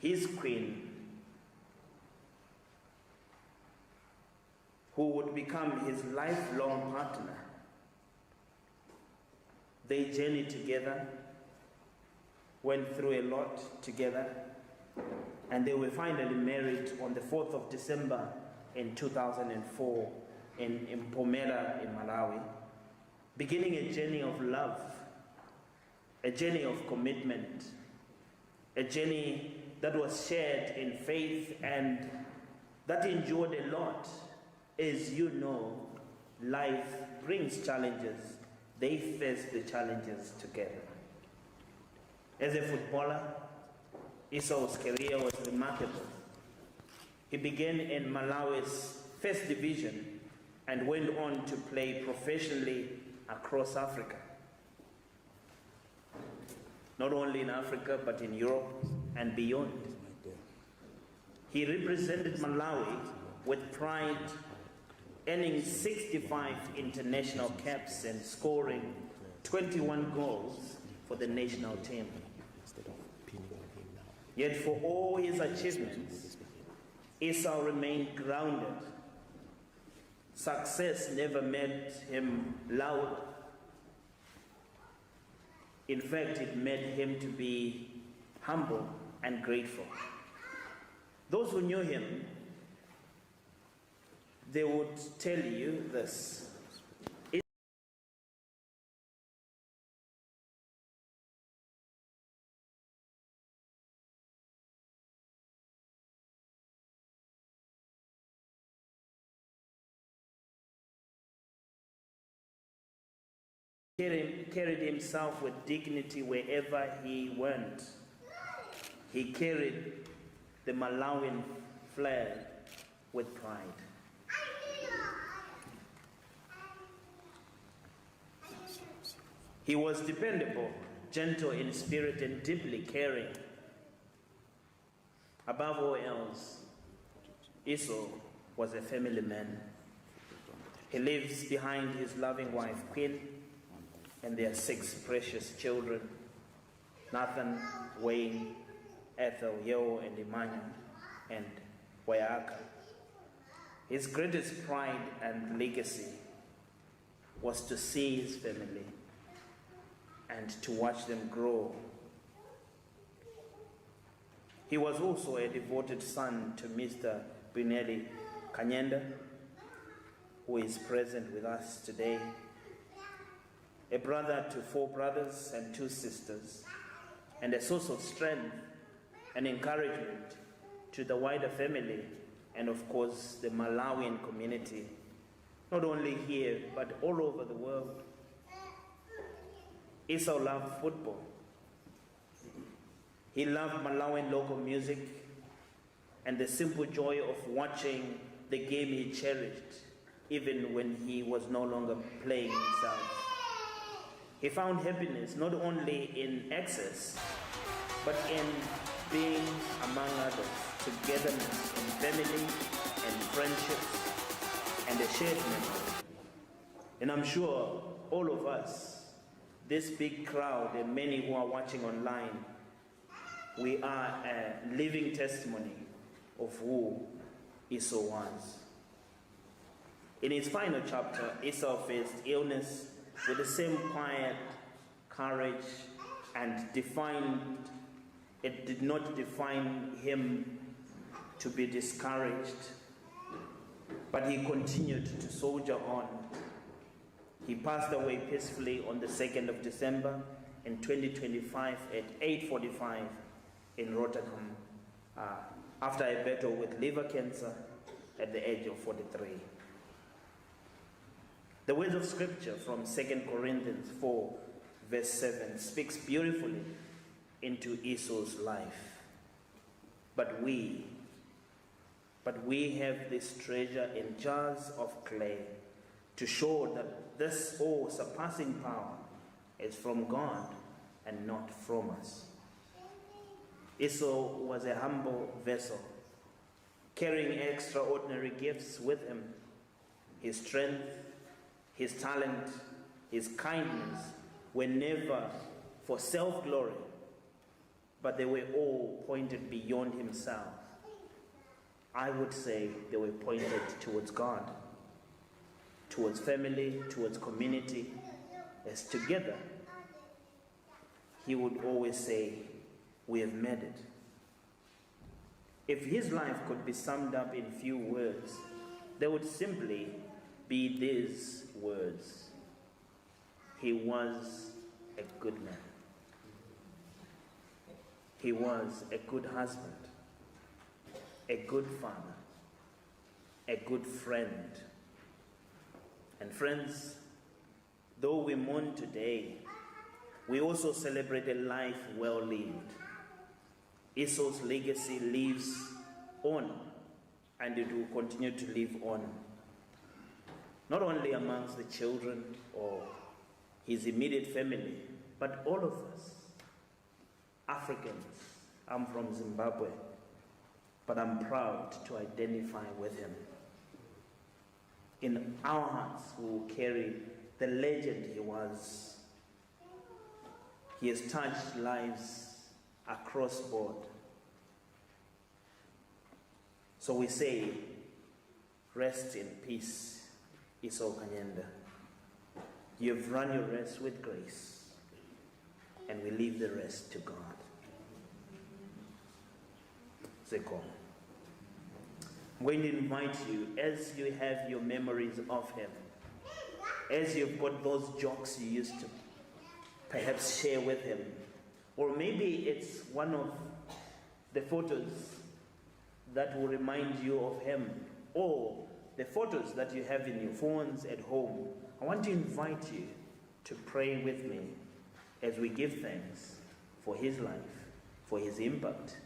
his queen, who would become his lifelong partner. They journeyed together, went through a lot together, and they were finally married on the 4th of December in 2004 in Mpumalanga in Malawi, beginning a journey of love, a journey of commitment, a journey that was shared in faith and that endured a lot. As you know, life brings challenges. They face the challenges together. As a footballer, Essau's career was remarkable. He began in Malawi's first division and went on to play professionally across Africa. Not only in Africa, but in Europe and beyond. He represented Malawi with pride, earning 65 international caps and scoring 21 goals for the national team. Yet for all his achievements, Essau remained grounded. Success never made him loud. In fact, it made him to be humble and grateful. Those who knew him, they would tell you this. Carried himself with dignity wherever he went. He carried the Malawian flag with pride. He was dependable, gentle in spirit, and deeply caring. Above all else, Essau was a family man. He leaves behind his loving wife, Queen, and their 6 precious children, Nathan, Wayne, Ethel, Yo, and Emmanuel, and Woyika. His greatest pride and legacy was to see his family and to watch them grow. He was also a devoted son to Mr. Kanyenda, who is present with us today, a brother to 4 brothers and 2 sisters, and a source of strength and encouragement to the wider family and, of course, the Malawian community, not only here, but all over the world. Essau loved football. He loved Malawian local music and the simple joy of watching the game he cherished, even when he was no longer playing himself. He found happiness not only in excess, but in being among others, togetherness in family and friendships and a shared memory. And I'm sure all of us, this big crowd and many who are watching online, we are a living testimony of who Essau was. In his final chapter, Essau faced illness with the same quiet courage and it did not define him to be discouraged, but he continued to soldier on. He passed away peacefully on the 2nd of December in 2025 at 8:45 in Rotterdam after a battle with liver cancer at the age of 43. The words of Scripture from 2 Corinthians 4 verse 7 speaks beautifully into Essau's life. But we have this treasure in jars of clay to show that this all-surpassing power is from God and not from us. Essau was a humble vessel, carrying extraordinary gifts with him. His strength, his talent, his kindness were never for self-glory, but they were all pointed beyond himself. I would say they were pointed towards God, towards family, towards community, as together he would always say, we have made it. If his life could be summed up in few words, they would simply be these words: he was a good man. He was a good husband, a good father, a good friend. And friends, though we mourn today, we also celebrate a life well lived. Essau's legacy lives on, and it will continue to live on. Not only amongst the children or his immediate family, but all of us, Africans. I'm from Zimbabwe, but I'm proud to identify with him. In our hearts, we will carry the legend he was. He has touched lives across board. So we say, rest in peace, Essau Kanyenda. You have run your race with grace, and we leave the rest to God. Zeko. I'm going to invite you, as you have your memories of him, as you've got those jokes you used to perhaps share with him, or maybe it's one of the photos that will remind you of him, or the photos that you have in your phones at home. I want to invite you to pray with me as we give thanks for his life, for his impact,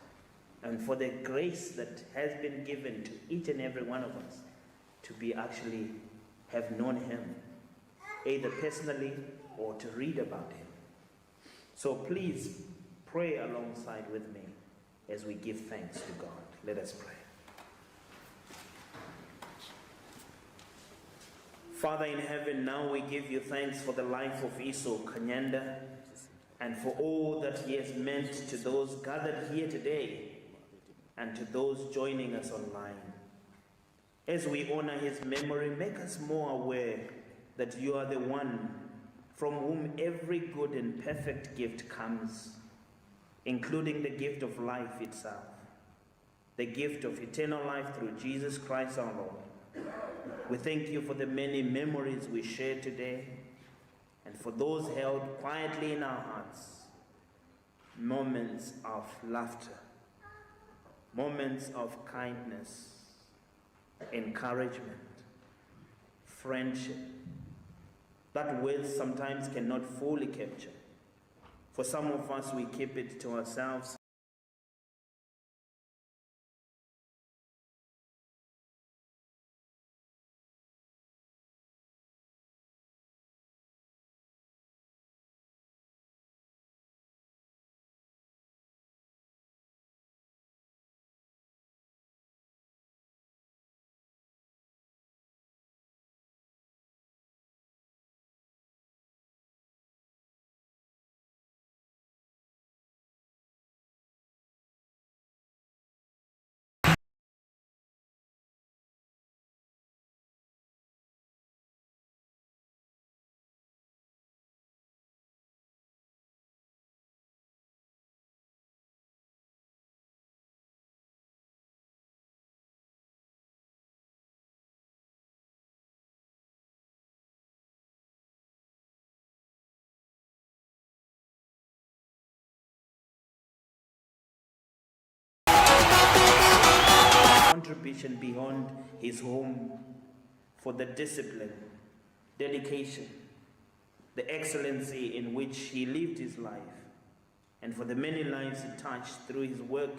and for the grace that has been given to each and every one of us to be actually have known him, either personally or to read about him. So please pray alongside with me as we give thanks to God. Let us pray. Father in heaven, now we give you thanks for the life of Essau Kanyenda and for all that he has meant to those gathered here today and to those joining us online. As we honor his memory, make us more aware that you are the one from whom every good and perfect gift comes, including the gift of life itself, the gift of eternal life through Jesus Christ our Lord. We thank you for the many memories we share today and for those held quietly in our hearts, moments of laughter, moments of kindness, encouragement, friendship, that words sometimes cannot fully capture. For some of us, we keep it to ourselves. Contribution beyond his home, for the discipline, dedication, the excellency in which he lived his life, and for the many lives he touched through his work,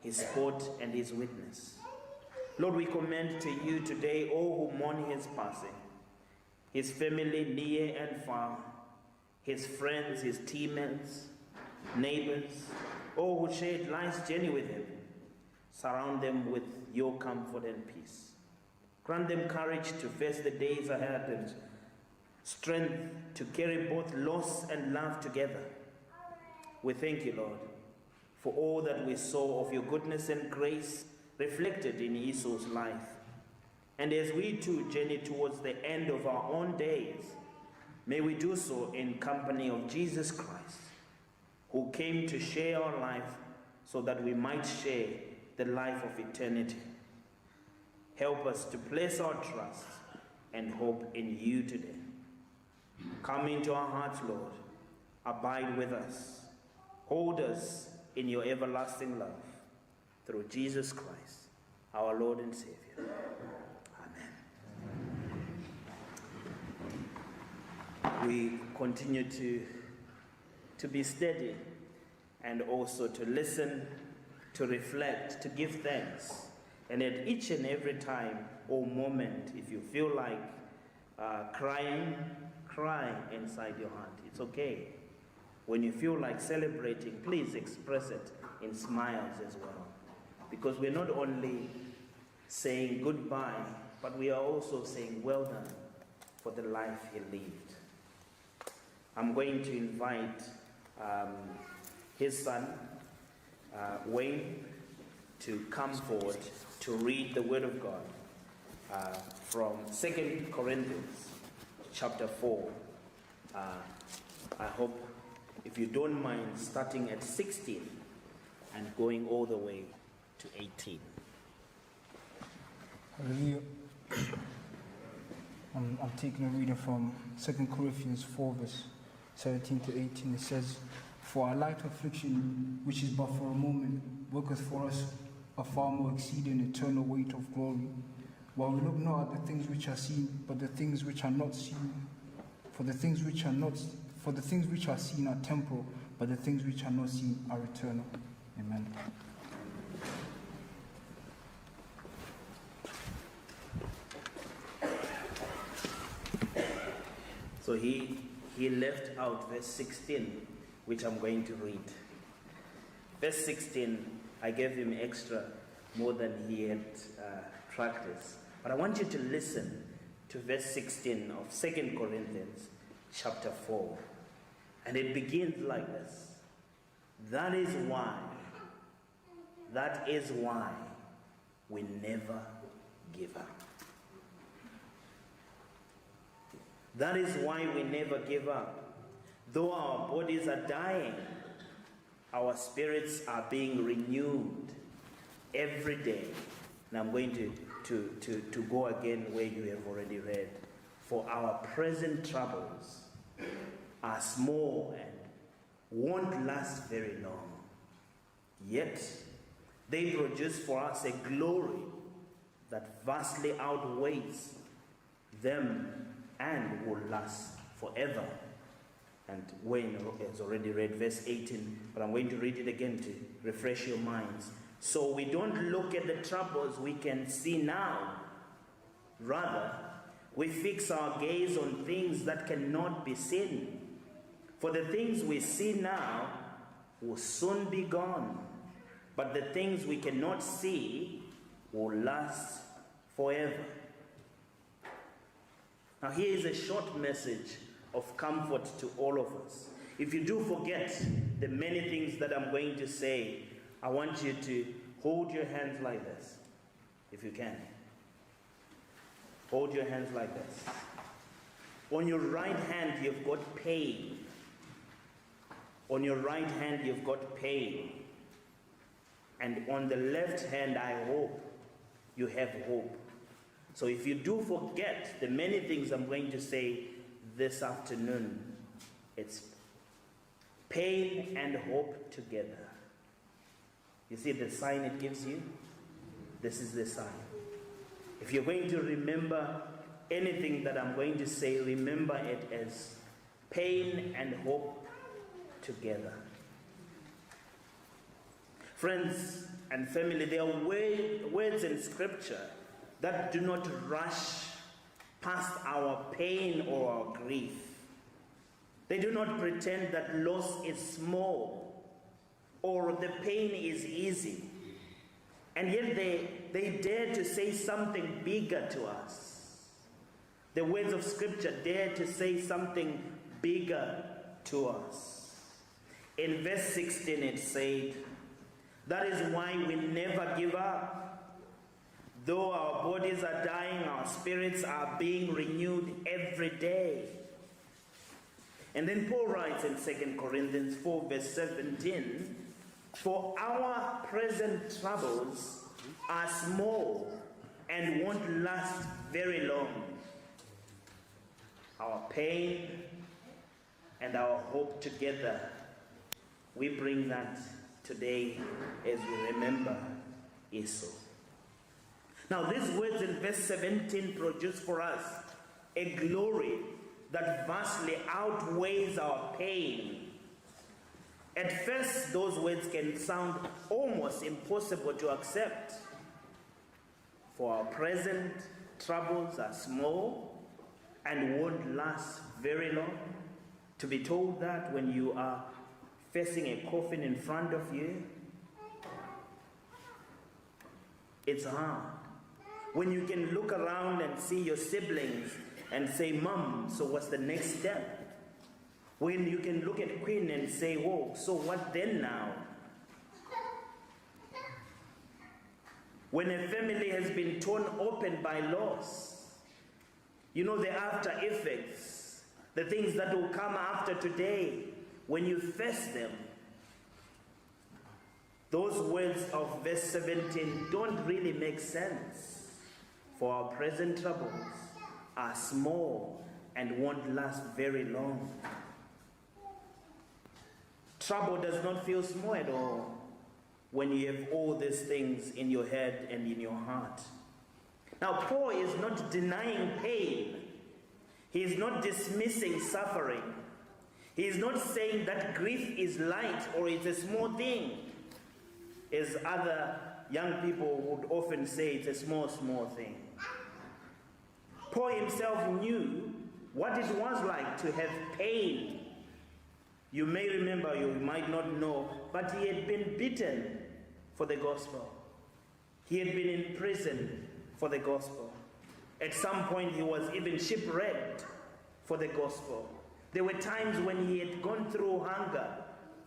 his sport, and his witness. Lord, we commend to you today all who mourn his passing, his family near and far, his friends, his teammates, neighbors, all who shared life's journey with him. Surround them with your comfort and peace. Grant them courage to face the days ahead and strength to carry both loss and love together. We thank you, Lord, for all that we saw of your goodness and grace reflected in Essau's life. And as we too journey towards the end of our own days, may we do so in company of Jesus Christ, who came to share our life so that we might share the life of eternity. Help us to place our trust and hope in you today. Come into our hearts, Lord. Abide with us. Hold us in your everlasting love. Through Jesus Christ, our Lord and Savior. Amen. We continue to be steady and also to listen, to reflect, to give thanks. And at each and every time or moment, if you feel like crying, cry inside your heart. It's okay. When you feel like celebrating, please express it in smiles as well. Because we're not only saying goodbye, but we are also saying well done for the life he lived. I'm going to invite his son, Wayne, to come forward to read the Word of God from 2 Corinthians chapter 4. I hope, if you don't mind, starting at 16 and going all the way to 18. Hallelujah. I'm taking a reading from 2 Corinthians 4 verse 17 to 18. It says, "For our light affliction, which is but for a moment, worketh for us a far more exceeding eternal weight of glory. While we look not at the things which are seen, but the things which are not seen. For the things which are seen are temporal, but the things which are not seen are eternal." Amen. So he left out verse 16, which I'm going to read. Verse 16, I gave him extra, more than he had practiced. But I want you to listen to verse 16 of 2 Corinthians chapter 4. And it begins like this. That is why we never give up. That is why we never give up. Though our bodies are dying, our spirits are being renewed every day. And I'm going to go again where you have already read. For our present troubles are small and won't last very long. Yet they produce for us a glory that vastly outweighs them and will last forever. And Wayne has already read verse 18, but I'm going to read it again to refresh your minds. So we don't look at the troubles we can see now. Rather, we fix our gaze on things that cannot be seen. For the things we see now will soon be gone, but the things we cannot see will last forever. Now here is a short message of comfort to all of us. If you do forget the many things that I'm going to say, I want you to hold your hands like this, if you can. Hold your hands like this. On your right hand, you've got pain. On your right hand, you've got pain. And on the left hand, I hope you have hope. So if you do forget the many things I'm going to say this afternoon, it's pain and hope together. You see the sign it gives you? This is the sign. If you're going to remember anything that I'm going to say, remember it as pain and hope together. Friends and family, there are words in Scripture that do not rush past our pain or our grief. They do not pretend that loss is small or the pain is easy. And yet they dare to say something bigger to us. The words of Scripture dare to say something bigger to us. In verse 16 it said, That is why we never give up. Though our bodies are dying, our spirits are being renewed every day. And then Paul writes in 2 Corinthians 4 verse 17, for our present troubles are small and won't last very long. Our pain and our hope together, we bring that today as we remember Essau. Now these words in verse 17 produce for us a glory that vastly outweighs our pain. At first, those words can sound almost impossible to accept. For our present troubles are small and won't last very long. To be told that when you are facing a coffin in front of you, it's hard. When you can look around and see your siblings and say, Mom, so what's the next step? When you can look at Queen and say, whoa, so what then now? When a family has been torn open by loss, you know the after effects, the things that will come after today, when you face them, those words of verse 17 don't really make sense. For our present troubles are small and won't last very long. Trouble does not feel small at all when you have all these things in your head and in your heart. Now, Paul is not denying pain. He is not dismissing suffering. He is not saying that grief is light or it's a small thing, as other young people would often say it's a small thing. Paul himself knew what it was like to have pain. You may remember, you might not know, but he had been beaten for the gospel. He had been in prison for the gospel. At some point, he was even shipwrecked for the gospel. There were times when he had gone through hunger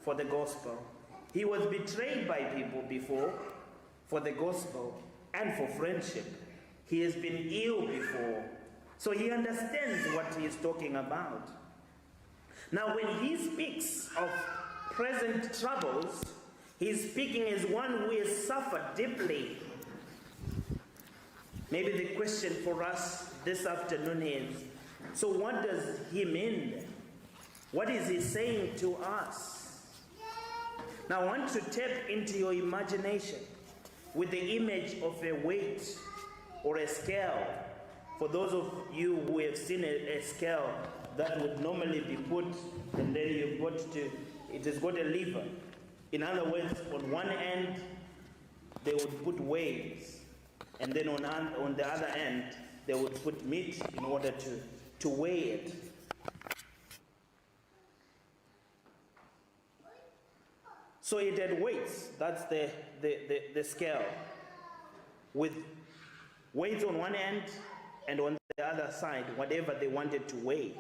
for the gospel. He was betrayed by people before for the gospel and for friendship. He has been ill before, so he understands what he is talking about. Now, when he speaks of present troubles, he's speaking as one who has suffered deeply. Maybe the question for us this afternoon is, so what does he mean? What is he saying to us? Now, I want to tap into your imagination with the image of a weight or a scale. For those of you who have seen a scale that would normally be put, and then it has got a lever. In other words, on one end, they would put weights, and then on the other end, they would put meat in order to weigh it. So it had weights, that's the scale, with weights on one end and on the other side, whatever they wanted to weigh.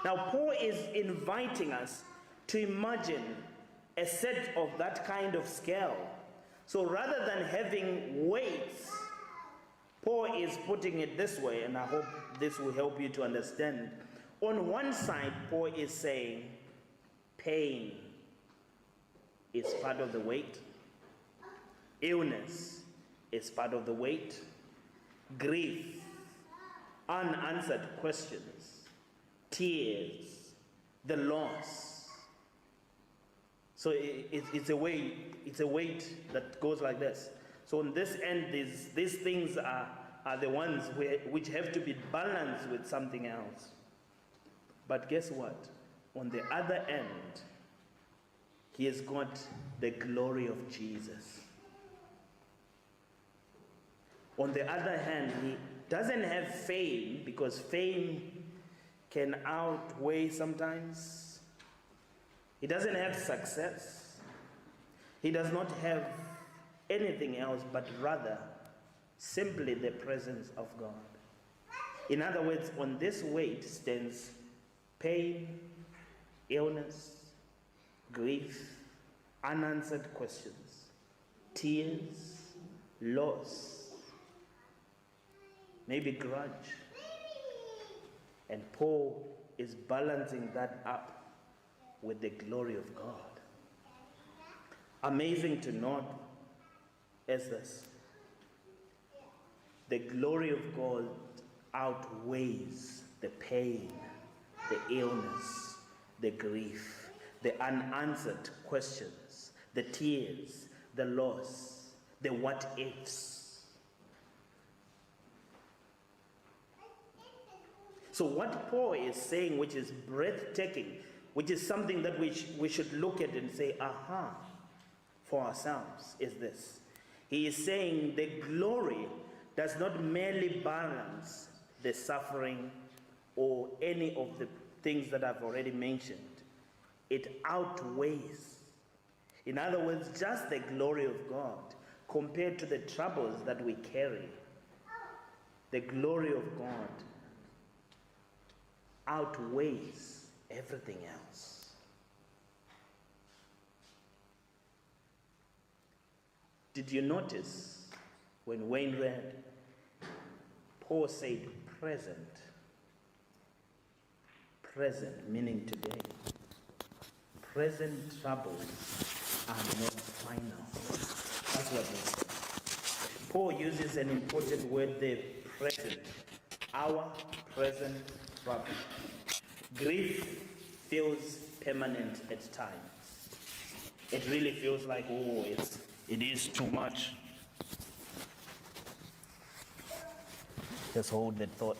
Now, Paul is inviting us to imagine a set of that kind of scale. So rather than having weights, Paul is putting it this way, and I hope this will help you to understand. On one side, Paul is saying pain is part of the weight. Illness is part of the weight. Grief, unanswered questions, tears, the loss. So it's a weight that goes like this. So on this end, these things are the ones which have to be balanced with something else. But guess what? On the other end, he has got the glory of Jesus. On the other hand, he doesn't have fame, because fame can outweigh sometimes. He doesn't have success. He does not have anything else but rather simply the presence of God. In other words, on this weight stands pain, illness, grief, unanswered questions, tears, loss, maybe grudge. And Paul is balancing that up with the glory of God. Amazing to note is this: the glory of God outweighs the pain, the illness, the grief, the unanswered questions, the tears, the loss, the what ifs. So what Paul is saying, which is breathtaking, which is something that we should look at and say, aha, for ourselves, is this. He is saying the glory does not merely balance the suffering or any of the things that I've already mentioned. It outweighs. In other words, just the glory of God compared to the troubles that we carry. The glory of God outweighs everything else. Did you notice when Wayne read, Paul said present? Present meaning today. Present troubles are not final. That's what he said. Paul uses an important word there, present. Our present trouble. Grief feels permanent at times. It really feels like, oh, it is too much. Just hold that thought.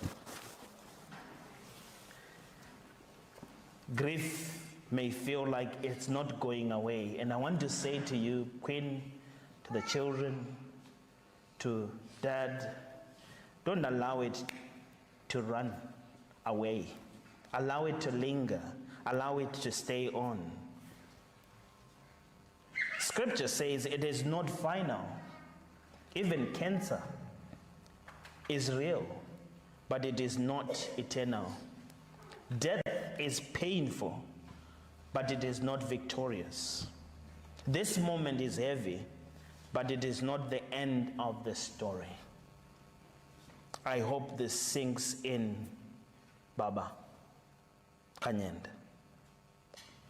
Grief may feel like it's not going away. And I want to say to you, Queen, to the children, to Dad, don't allow it to run away. Allow it to linger. Allow it to stay on. Scripture says it is not final. Even cancer is real, but it is not eternal. Death is painful, but it is not victorious. This moment is heavy, but it is not the end of the story. I hope this sinks in, Baba, Kanyenda.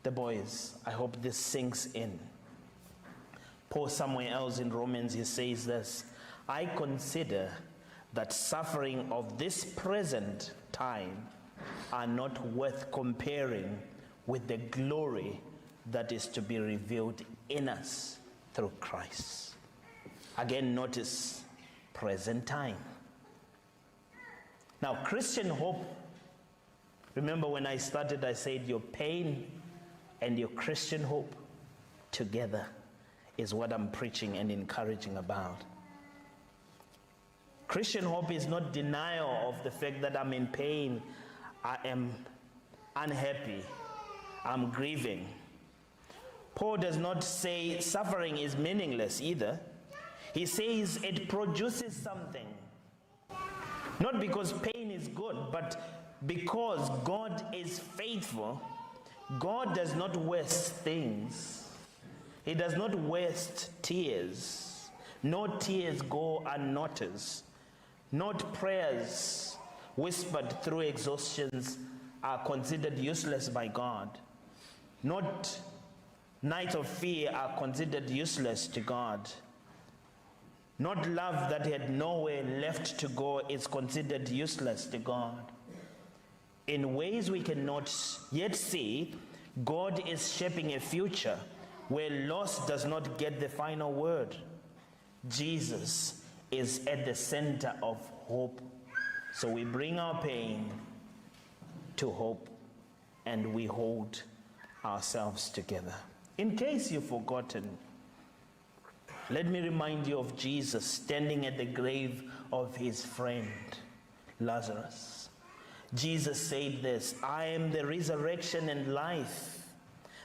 The boys, I hope this sinks in. Paul somewhere else in Romans, he says this: I consider that suffering of this present time are not worth comparing with the glory that is to be revealed in us through Christ. Again, notice present time. Now, Christian hope, remember when I started, I said your pain and your Christian hope together is what I'm preaching and encouraging about. Christian hope is not denial of the fact that I'm in pain, I am unhappy, I'm grieving. Paul does not say suffering is meaningless either. He says it produces something. Not because pain is good, but because God is faithful. God does not waste things. He does not waste tears. No tears go unnoticed. Not prayers whispered through exhaustions are considered useless by God. Not nights of fear are considered useless to God. Not love that had nowhere left to go is considered useless to God. In ways we cannot yet see, God is shaping a future where loss does not get the final word. Jesus is at the center of hope. So we bring our pain to hope and we hold ourselves together. In case you've forgotten, let me remind you of Jesus standing at the grave of his friend Lazarus. Jesus said this: I am the resurrection and life.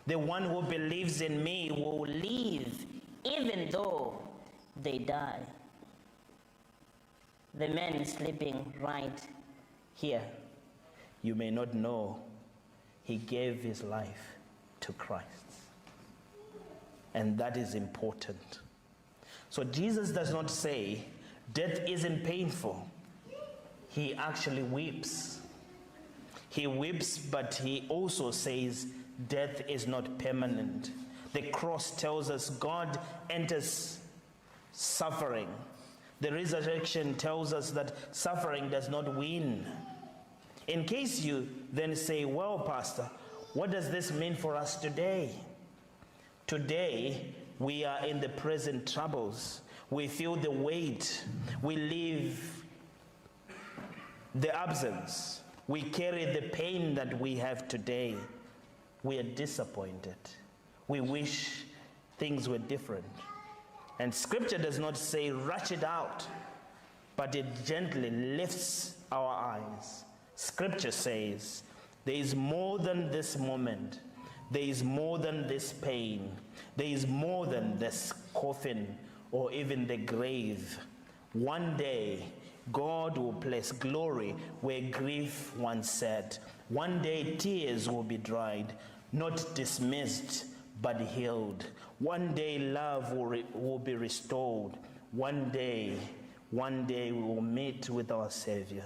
The one who believes in me will live even though they die. The man is sleeping right here. You may not know, he gave his life to Christ. And that is important. So Jesus does not say death isn't painful. He actually weeps. He weeps, but he also says death is not permanent. The cross tells us God enters suffering. The resurrection tells us that suffering does not win. In case you then say, well, Pastor, what does this mean for us today? Today, we are in the present troubles. We feel the weight. We live the absence. We carry the pain that we have today. We are disappointed. We wish things were different. And Scripture does not say rush it out, but it gently lifts our eyes. Scripture says there is more than this moment. There is more than this pain. There is more than this coffin or even the grave. One day, God will place glory where grief once sat. One day, tears will be dried, not dismissed, but healed. One day, love will be restored. One day, we will meet with our Savior.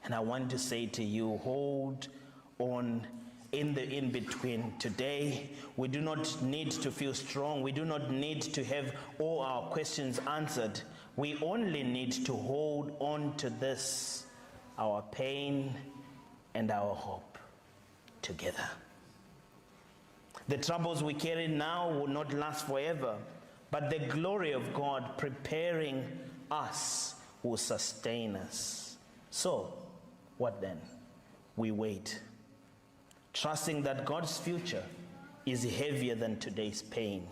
And I want to say to you, hold on in the in-between. Today, we do not need to feel strong. We do not need to have all our questions answered. We only need to hold on to this, our pain and our hope together. The troubles we carry now will not last forever, but the glory of God preparing us will sustain us. So, what then? We wait, trusting that God's future is heavier than today's pain.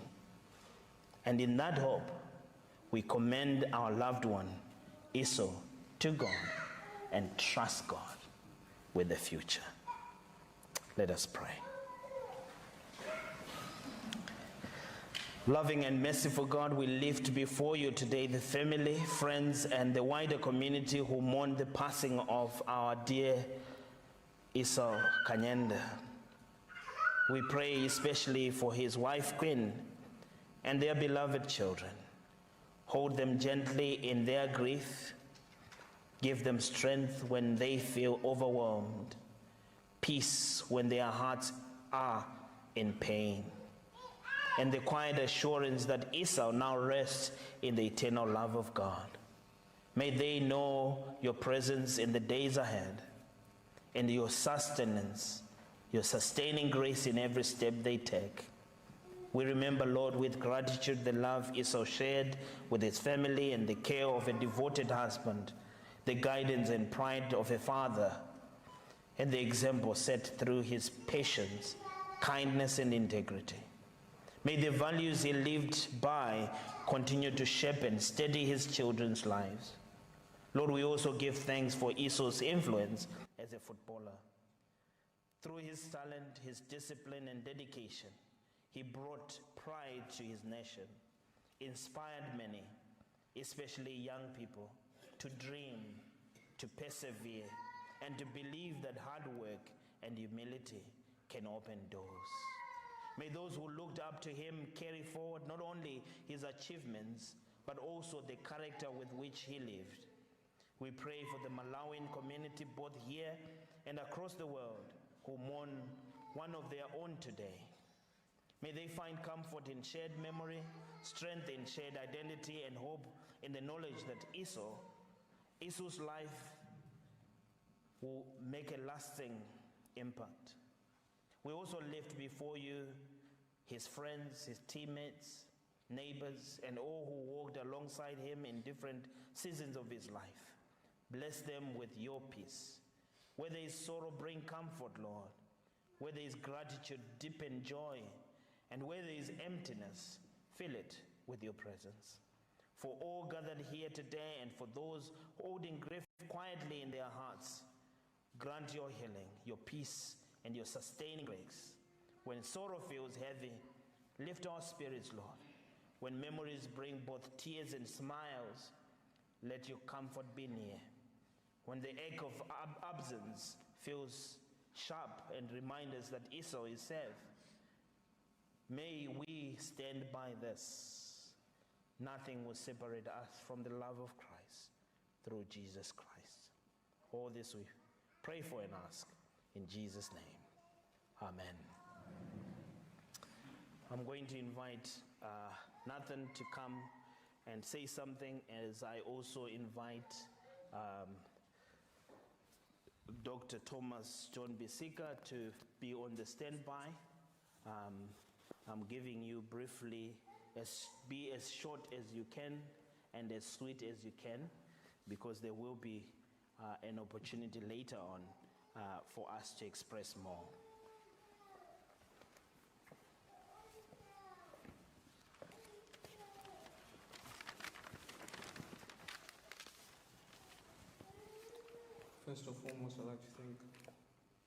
And in that hope, we commend our loved one, Essau, to God and trust God with the future. Let us pray. Loving and merciful God, we lift before you today the family, friends, and the wider community who mourn the passing of our dear Essau Kanyenda. We pray especially for his wife, Queen, and their beloved children. Hold them gently in their grief. Give them strength when they feel overwhelmed. Peace when their hearts are in pain. And the quiet assurance that Essau now rests in the eternal love of God. May they know your presence in the days ahead, and your sustenance, your sustaining grace in every step they take. We remember, Lord, with gratitude the love Essau shared with his family and the care of a devoted husband, the guidance and pride of a father, and the example set through his patience, kindness, and integrity. May the values he lived by continue to shape and steady his children's lives. Lord, we also give thanks for Essau's influence as a footballer. Through his talent, his discipline, and dedication, he brought pride to his nation, inspired many, especially young people, to dream, to persevere, and to believe that hard work and humility can open doors. May those who looked up to him carry forward not only his achievements, but also the character with which he lived. We pray for the Malawian community both here and across the world who mourn one of their own today. May they find comfort in shared memory, strength in shared identity, and hope in the knowledge that Essau's life will make a lasting impact. We also lift before you his friends, his teammates, neighbors, and all who walked alongside him in different seasons of his life. Bless them with your peace. Where there is sorrow, bring comfort, Lord. Where there is gratitude, deepen joy. And where there is emptiness, fill it with your presence. For all gathered here today and for those holding grief quietly in their hearts, grant your healing, your peace, and your sustaining grace. When sorrow feels heavy, lift our spirits, Lord. When memories bring both tears and smiles, let your comfort be near. When the ache of absence feels sharp and reminds us that Essau is safe, may we stand by this. nothing will separate us from the love of Christ through Jesus Christ. All this we pray for and ask in Jesus' name. Amen. I'm going to invite Nathan to come and say something, as I also invite Dr. Thomas John Bisika to be on the standby. I'm giving you briefly, be as short as you can and as sweet as you can, because there will be an opportunity later on for us to express more. First and foremost, I'd like to thank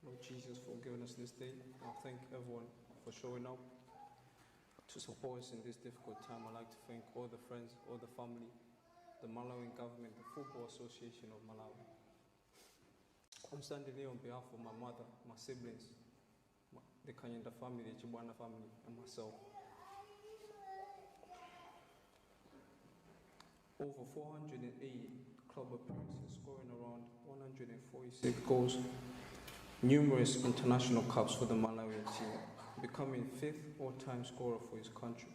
Lord Jesus for giving us this day. I thank everyone for showing up to support us in this difficult time. I'd like to thank all the friends, all the family, the Malawian government, the Football Association of Malawi. I'm standing here on behalf of my mother, my siblings, the Kanyenda family, the Chibwana family, and myself. Over 408 club appearances, scoring around 146 goals, numerous international caps for the Malawian team, becoming 5th all-time scorer for his country.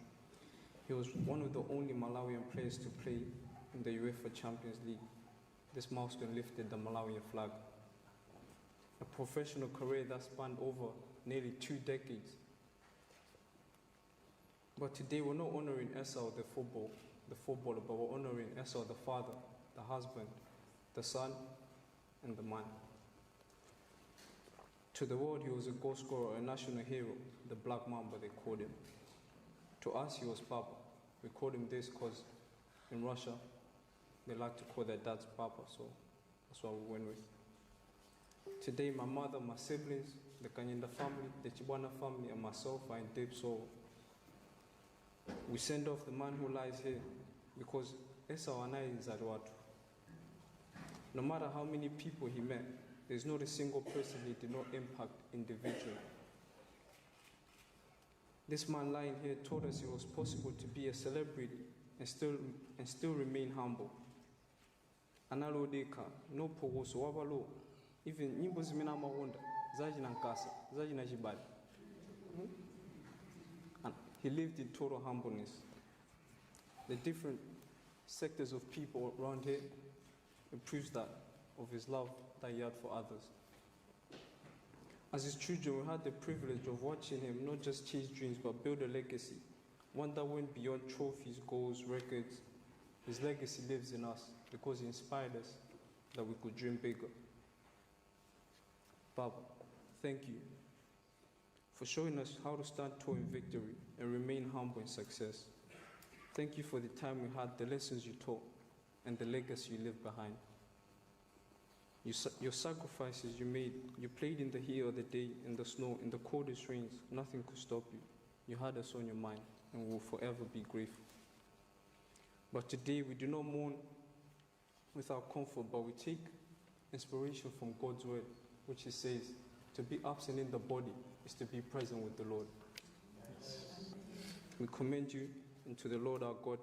He was one of the only Malawian players to play in the UEFA Champions League. This milestone lifted the Malawian flag. A professional career that spanned over nearly 2 decades. But today we're not honoring Essau, the footballer, but we're honoring Essau, the father, the husband, the son, and the man. To the world, he was a goal scorer, a national hero, the Black Mamba, they called him. To us, he was Papa. We called him this because in Russia, they like to call their dads Papa, so that's what we went with. Today, my mother, my siblings, the Kanyenda family, the Chibwana family, and myself are in deep sorrow. We send off the man who lies here because Essau anai Zadwatu. No matter how many people he met, there's not a single person he did not impact individually. This man lying here told us it was possible to be a celebrity and still remain humble. Analo deka no pogoso wabalo, even nyimbo zimena mawonda zaji na nkasa zaji na jibali. And he lived in total humbleness. The different sectors of people around here, it proves that of his love that he had for others. As his children, we had the privilege of watching him not just chase dreams, but build a legacy, one that went beyond trophies, goals, records. His legacy lives in us because he inspired us that we could dream bigger. Baba, thank you for showing us how to stand tall in victory and remain humble in success. Thank you for the time we had, the lessons you taught, and the legacy you left behind. Your sacrifices you made, you played in the heat of the day, in the snow, in the coldest rains, nothing could stop you. You had us on your mind, and we will forever be grateful. But today we do not mourn without comfort, but we take inspiration from God's word, which it says, to be absent in the body is to be present with the Lord. Yes. We commend you into the Lord our God,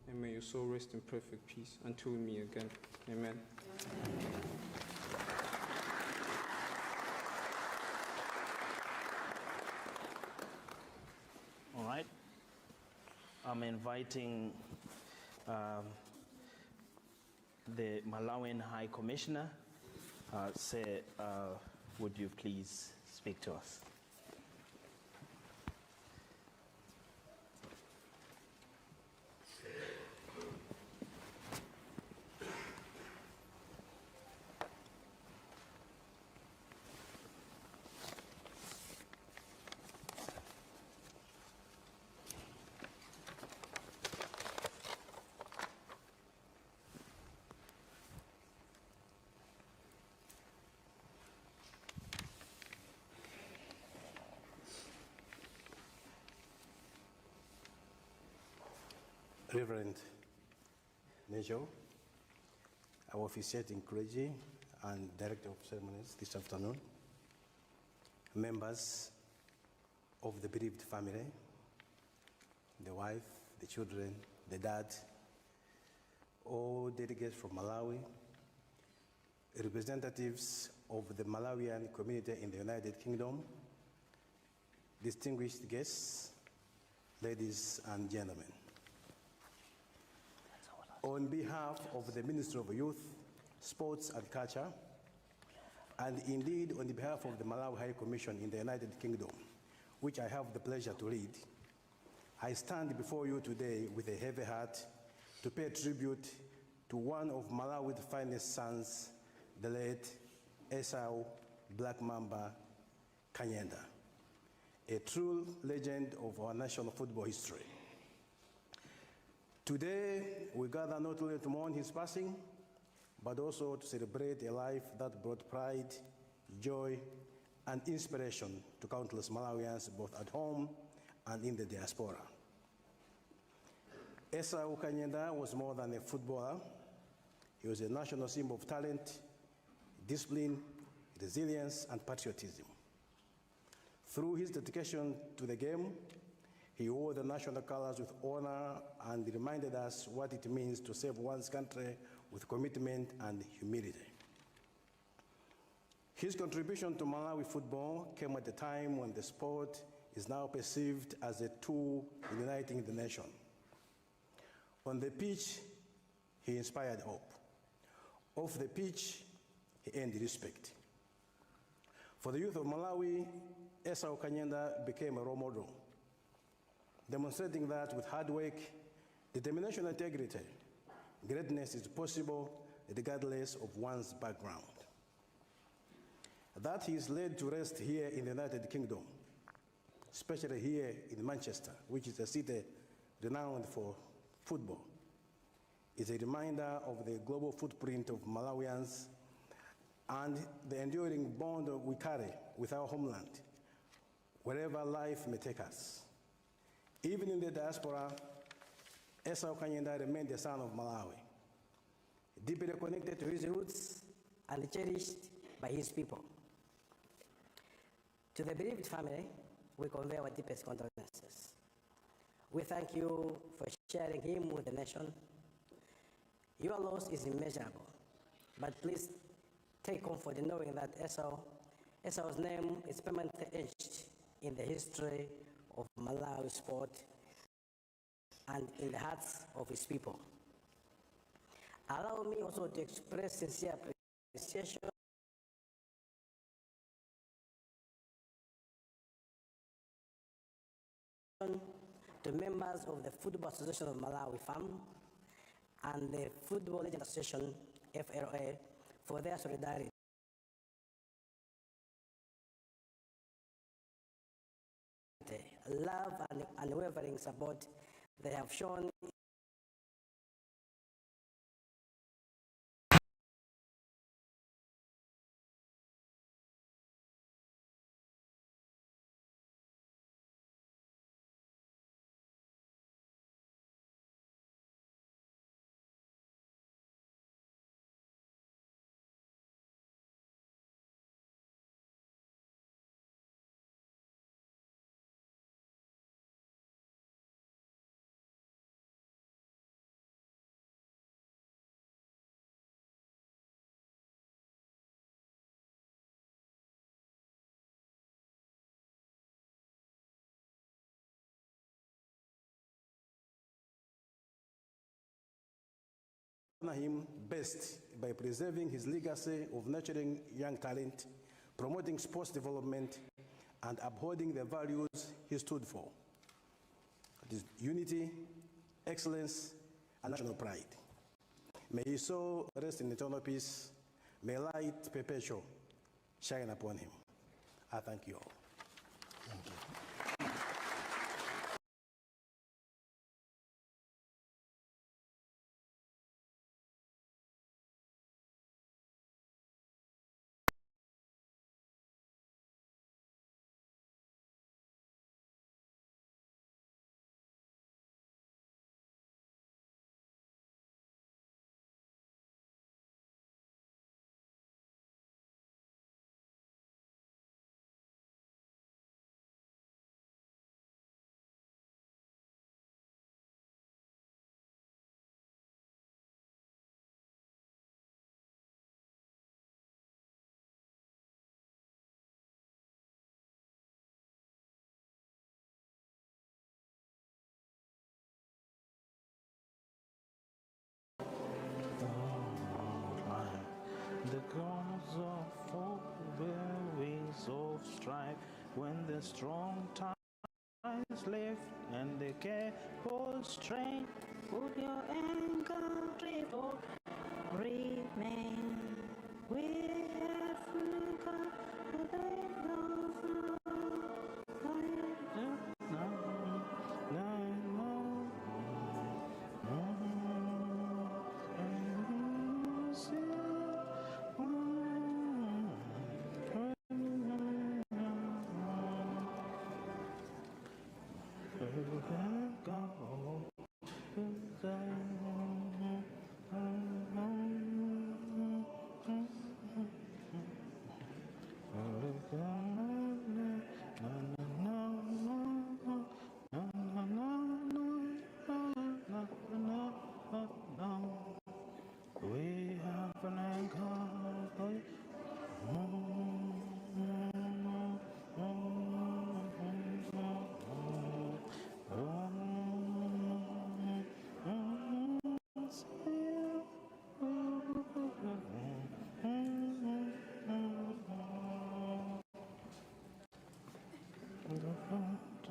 and may your soul rest in perfect peace until we meet again. Amen. All right. I'm inviting the Malawian High Commissioner. Would you please speak to us? Reverend Major, our officiating clergy and Director of Ceremonials this afternoon, members of the bereaved family, the wife, the children, the dad, all delegates from Malawi, representatives of the Malawian community in the United Kingdom, distinguished guests, ladies and gentlemen. On behalf of the Ministry of Youth, Sports and Culture, and indeed on behalf of the Malawi High Commission in the United Kingdom, which I have the pleasure to lead, I stand before you today with a heavy heart to pay tribute to one of Malawi's finest sons, the late Essau Black Mamba Kanyenda, a true legend of our national football history. Today, we gather not only to mourn his passing, but also to celebrate a life that brought pride, joy, and inspiration to countless Malawians, both at home and in the diaspora. Essau Kanyenda was more than a footballer. He was a national symbol of talent, discipline, resilience, and patriotism. Through his dedication to the game, he wore the national colors with honor and reminded us what it means to serve one's country with commitment and humility. His contribution to Malawi football came at a time when the sport is now perceived as a tool in uniting the nation. On the pitch, he inspired hope. Off the pitch, he earned respect. For the youth of Malawi, Essau Kanyenda became a role model, demonstrating that with hard work, determination, and integrity, greatness is possible regardless of one's background. That he is laid to rest here in the United Kingdom, especially here in Manchester, which is a city renowned for football, is a reminder of the global footprint of Malawians and the enduring bond we carry with our homeland, wherever life may take us. Even in the diaspora, Essau Kanyenda remained a son of Malawi, deeply connected to his roots and cherished by his people. To the bereaved family, we convey our deepest condolences. We thank you for sharing him with the nation. Your loss is immeasurable, but please take comfort in knowing that Essau's name is permanently etched in the history of Malawi sport and in the hearts of his people. Allow me also to express sincere appreciation to members of the Football Association of Malawi FAM and the Football Legend Association FLA for their solidarity, love, and unwavering support they have shown honor him best by preserving his legacy of nurturing young talent, promoting sports development, and upholding the values he stood for. That is unity, excellence, and national pride. May his soul rest in eternal peace. May light perpetual shine upon him. I thank you all. Thank you. of strife, when the strong times lift and the cables strain. Put your anchor triple, remain. We have come to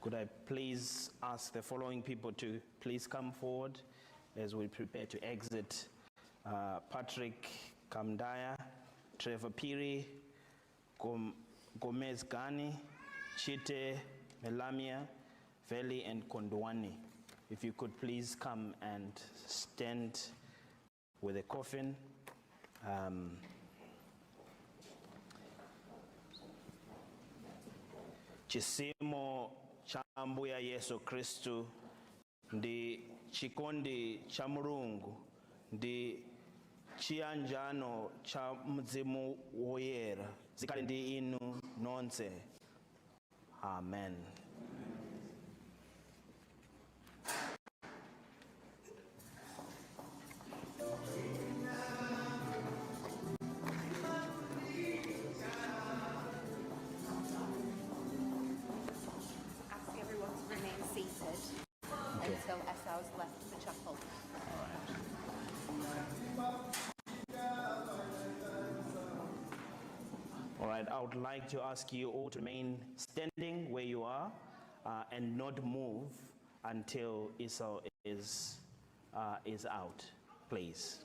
Could I please ask the following people to please come forward as we prepare to exit? Patrick Kamdaya, Trevor Piri, Gomez Gani, Chite, Melamia, Veli, and Kondwani. If you could please come and stand with the coffin. Chisimo cha Mbuya Yesu Kristu ndi chikondi cha Mulungu ndi chiyanjano cha Mzimu Woyera zikhale ndi inu nonse. Amen. Until Essau's left the chapel. All right, I would like to ask you all to remain standing where you are and not move until Essau is out, please.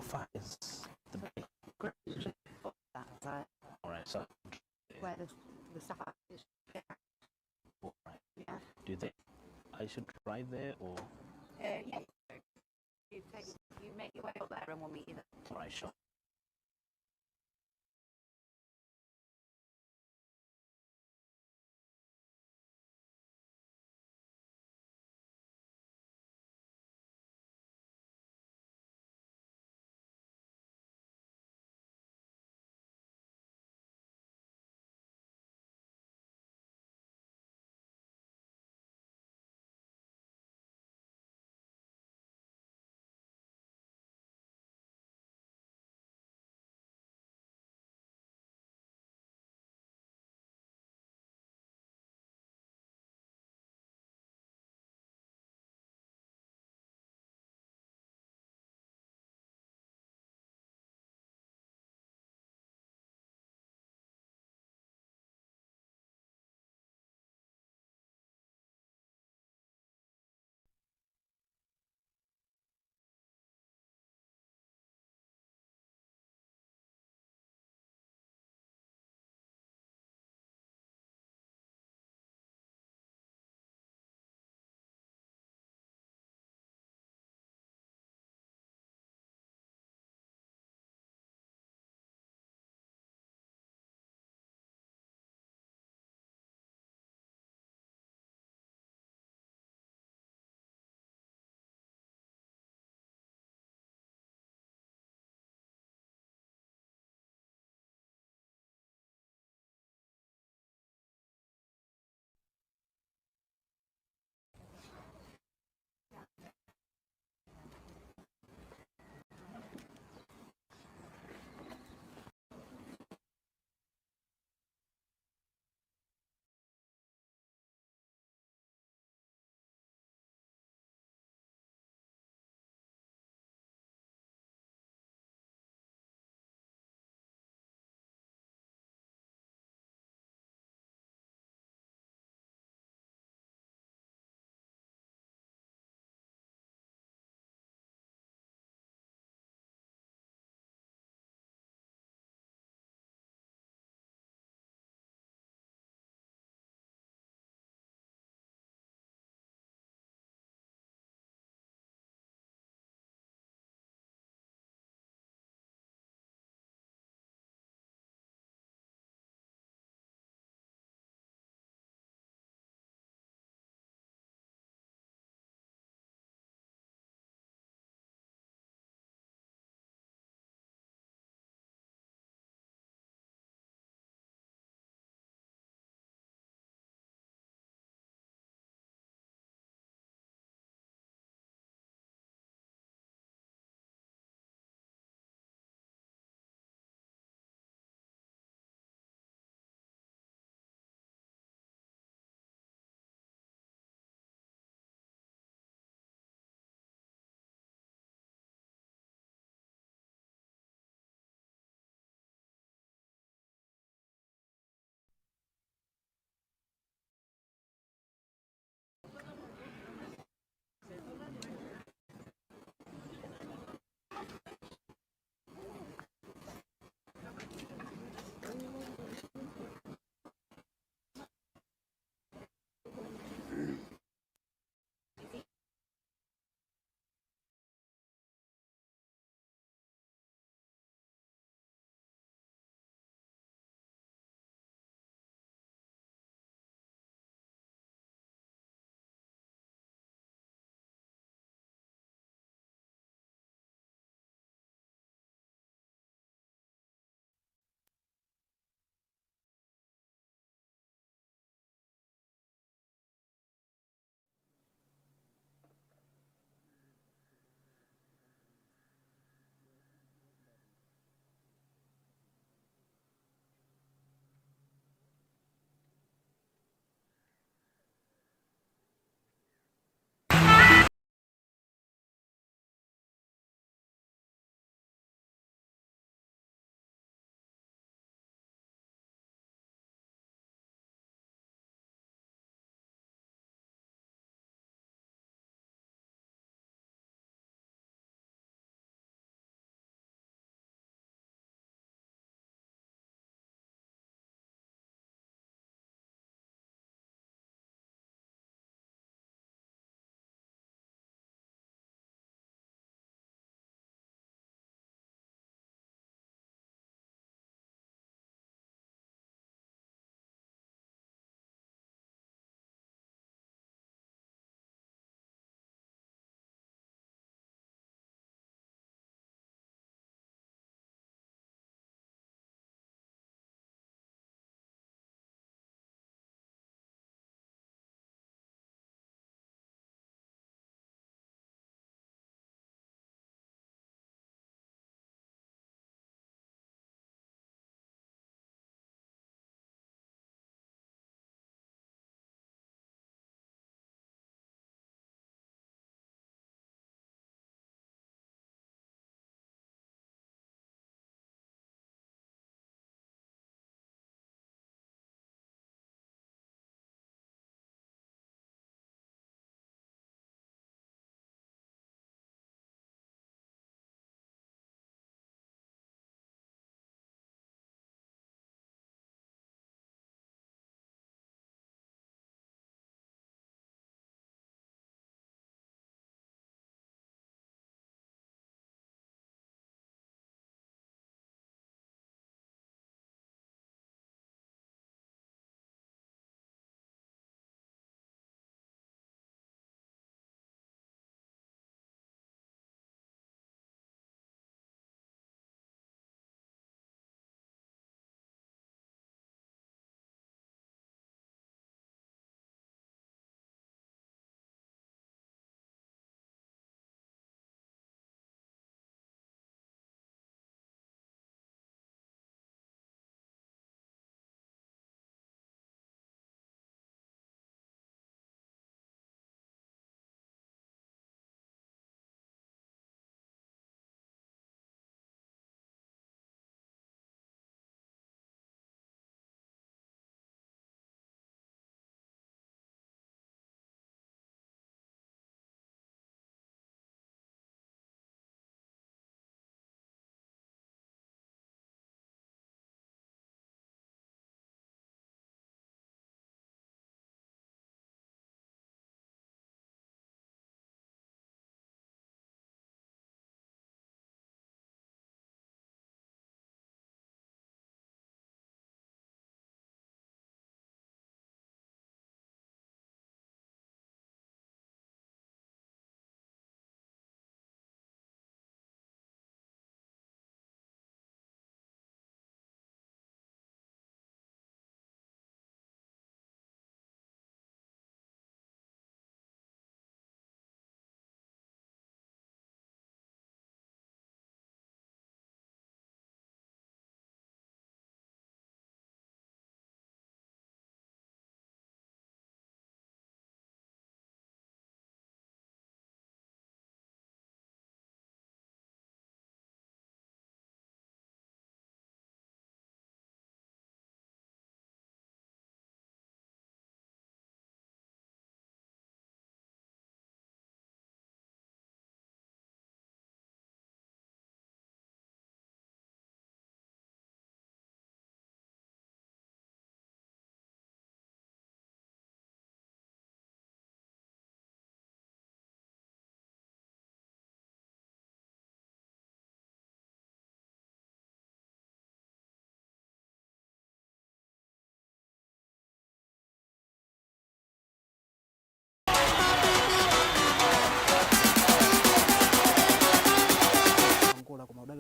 far is the big? That side, All right, so where the sapphire is. all right. Yeah. Do they? I should drive there, or Yeah. You make your way up there and we'll meet you there. all right, sure.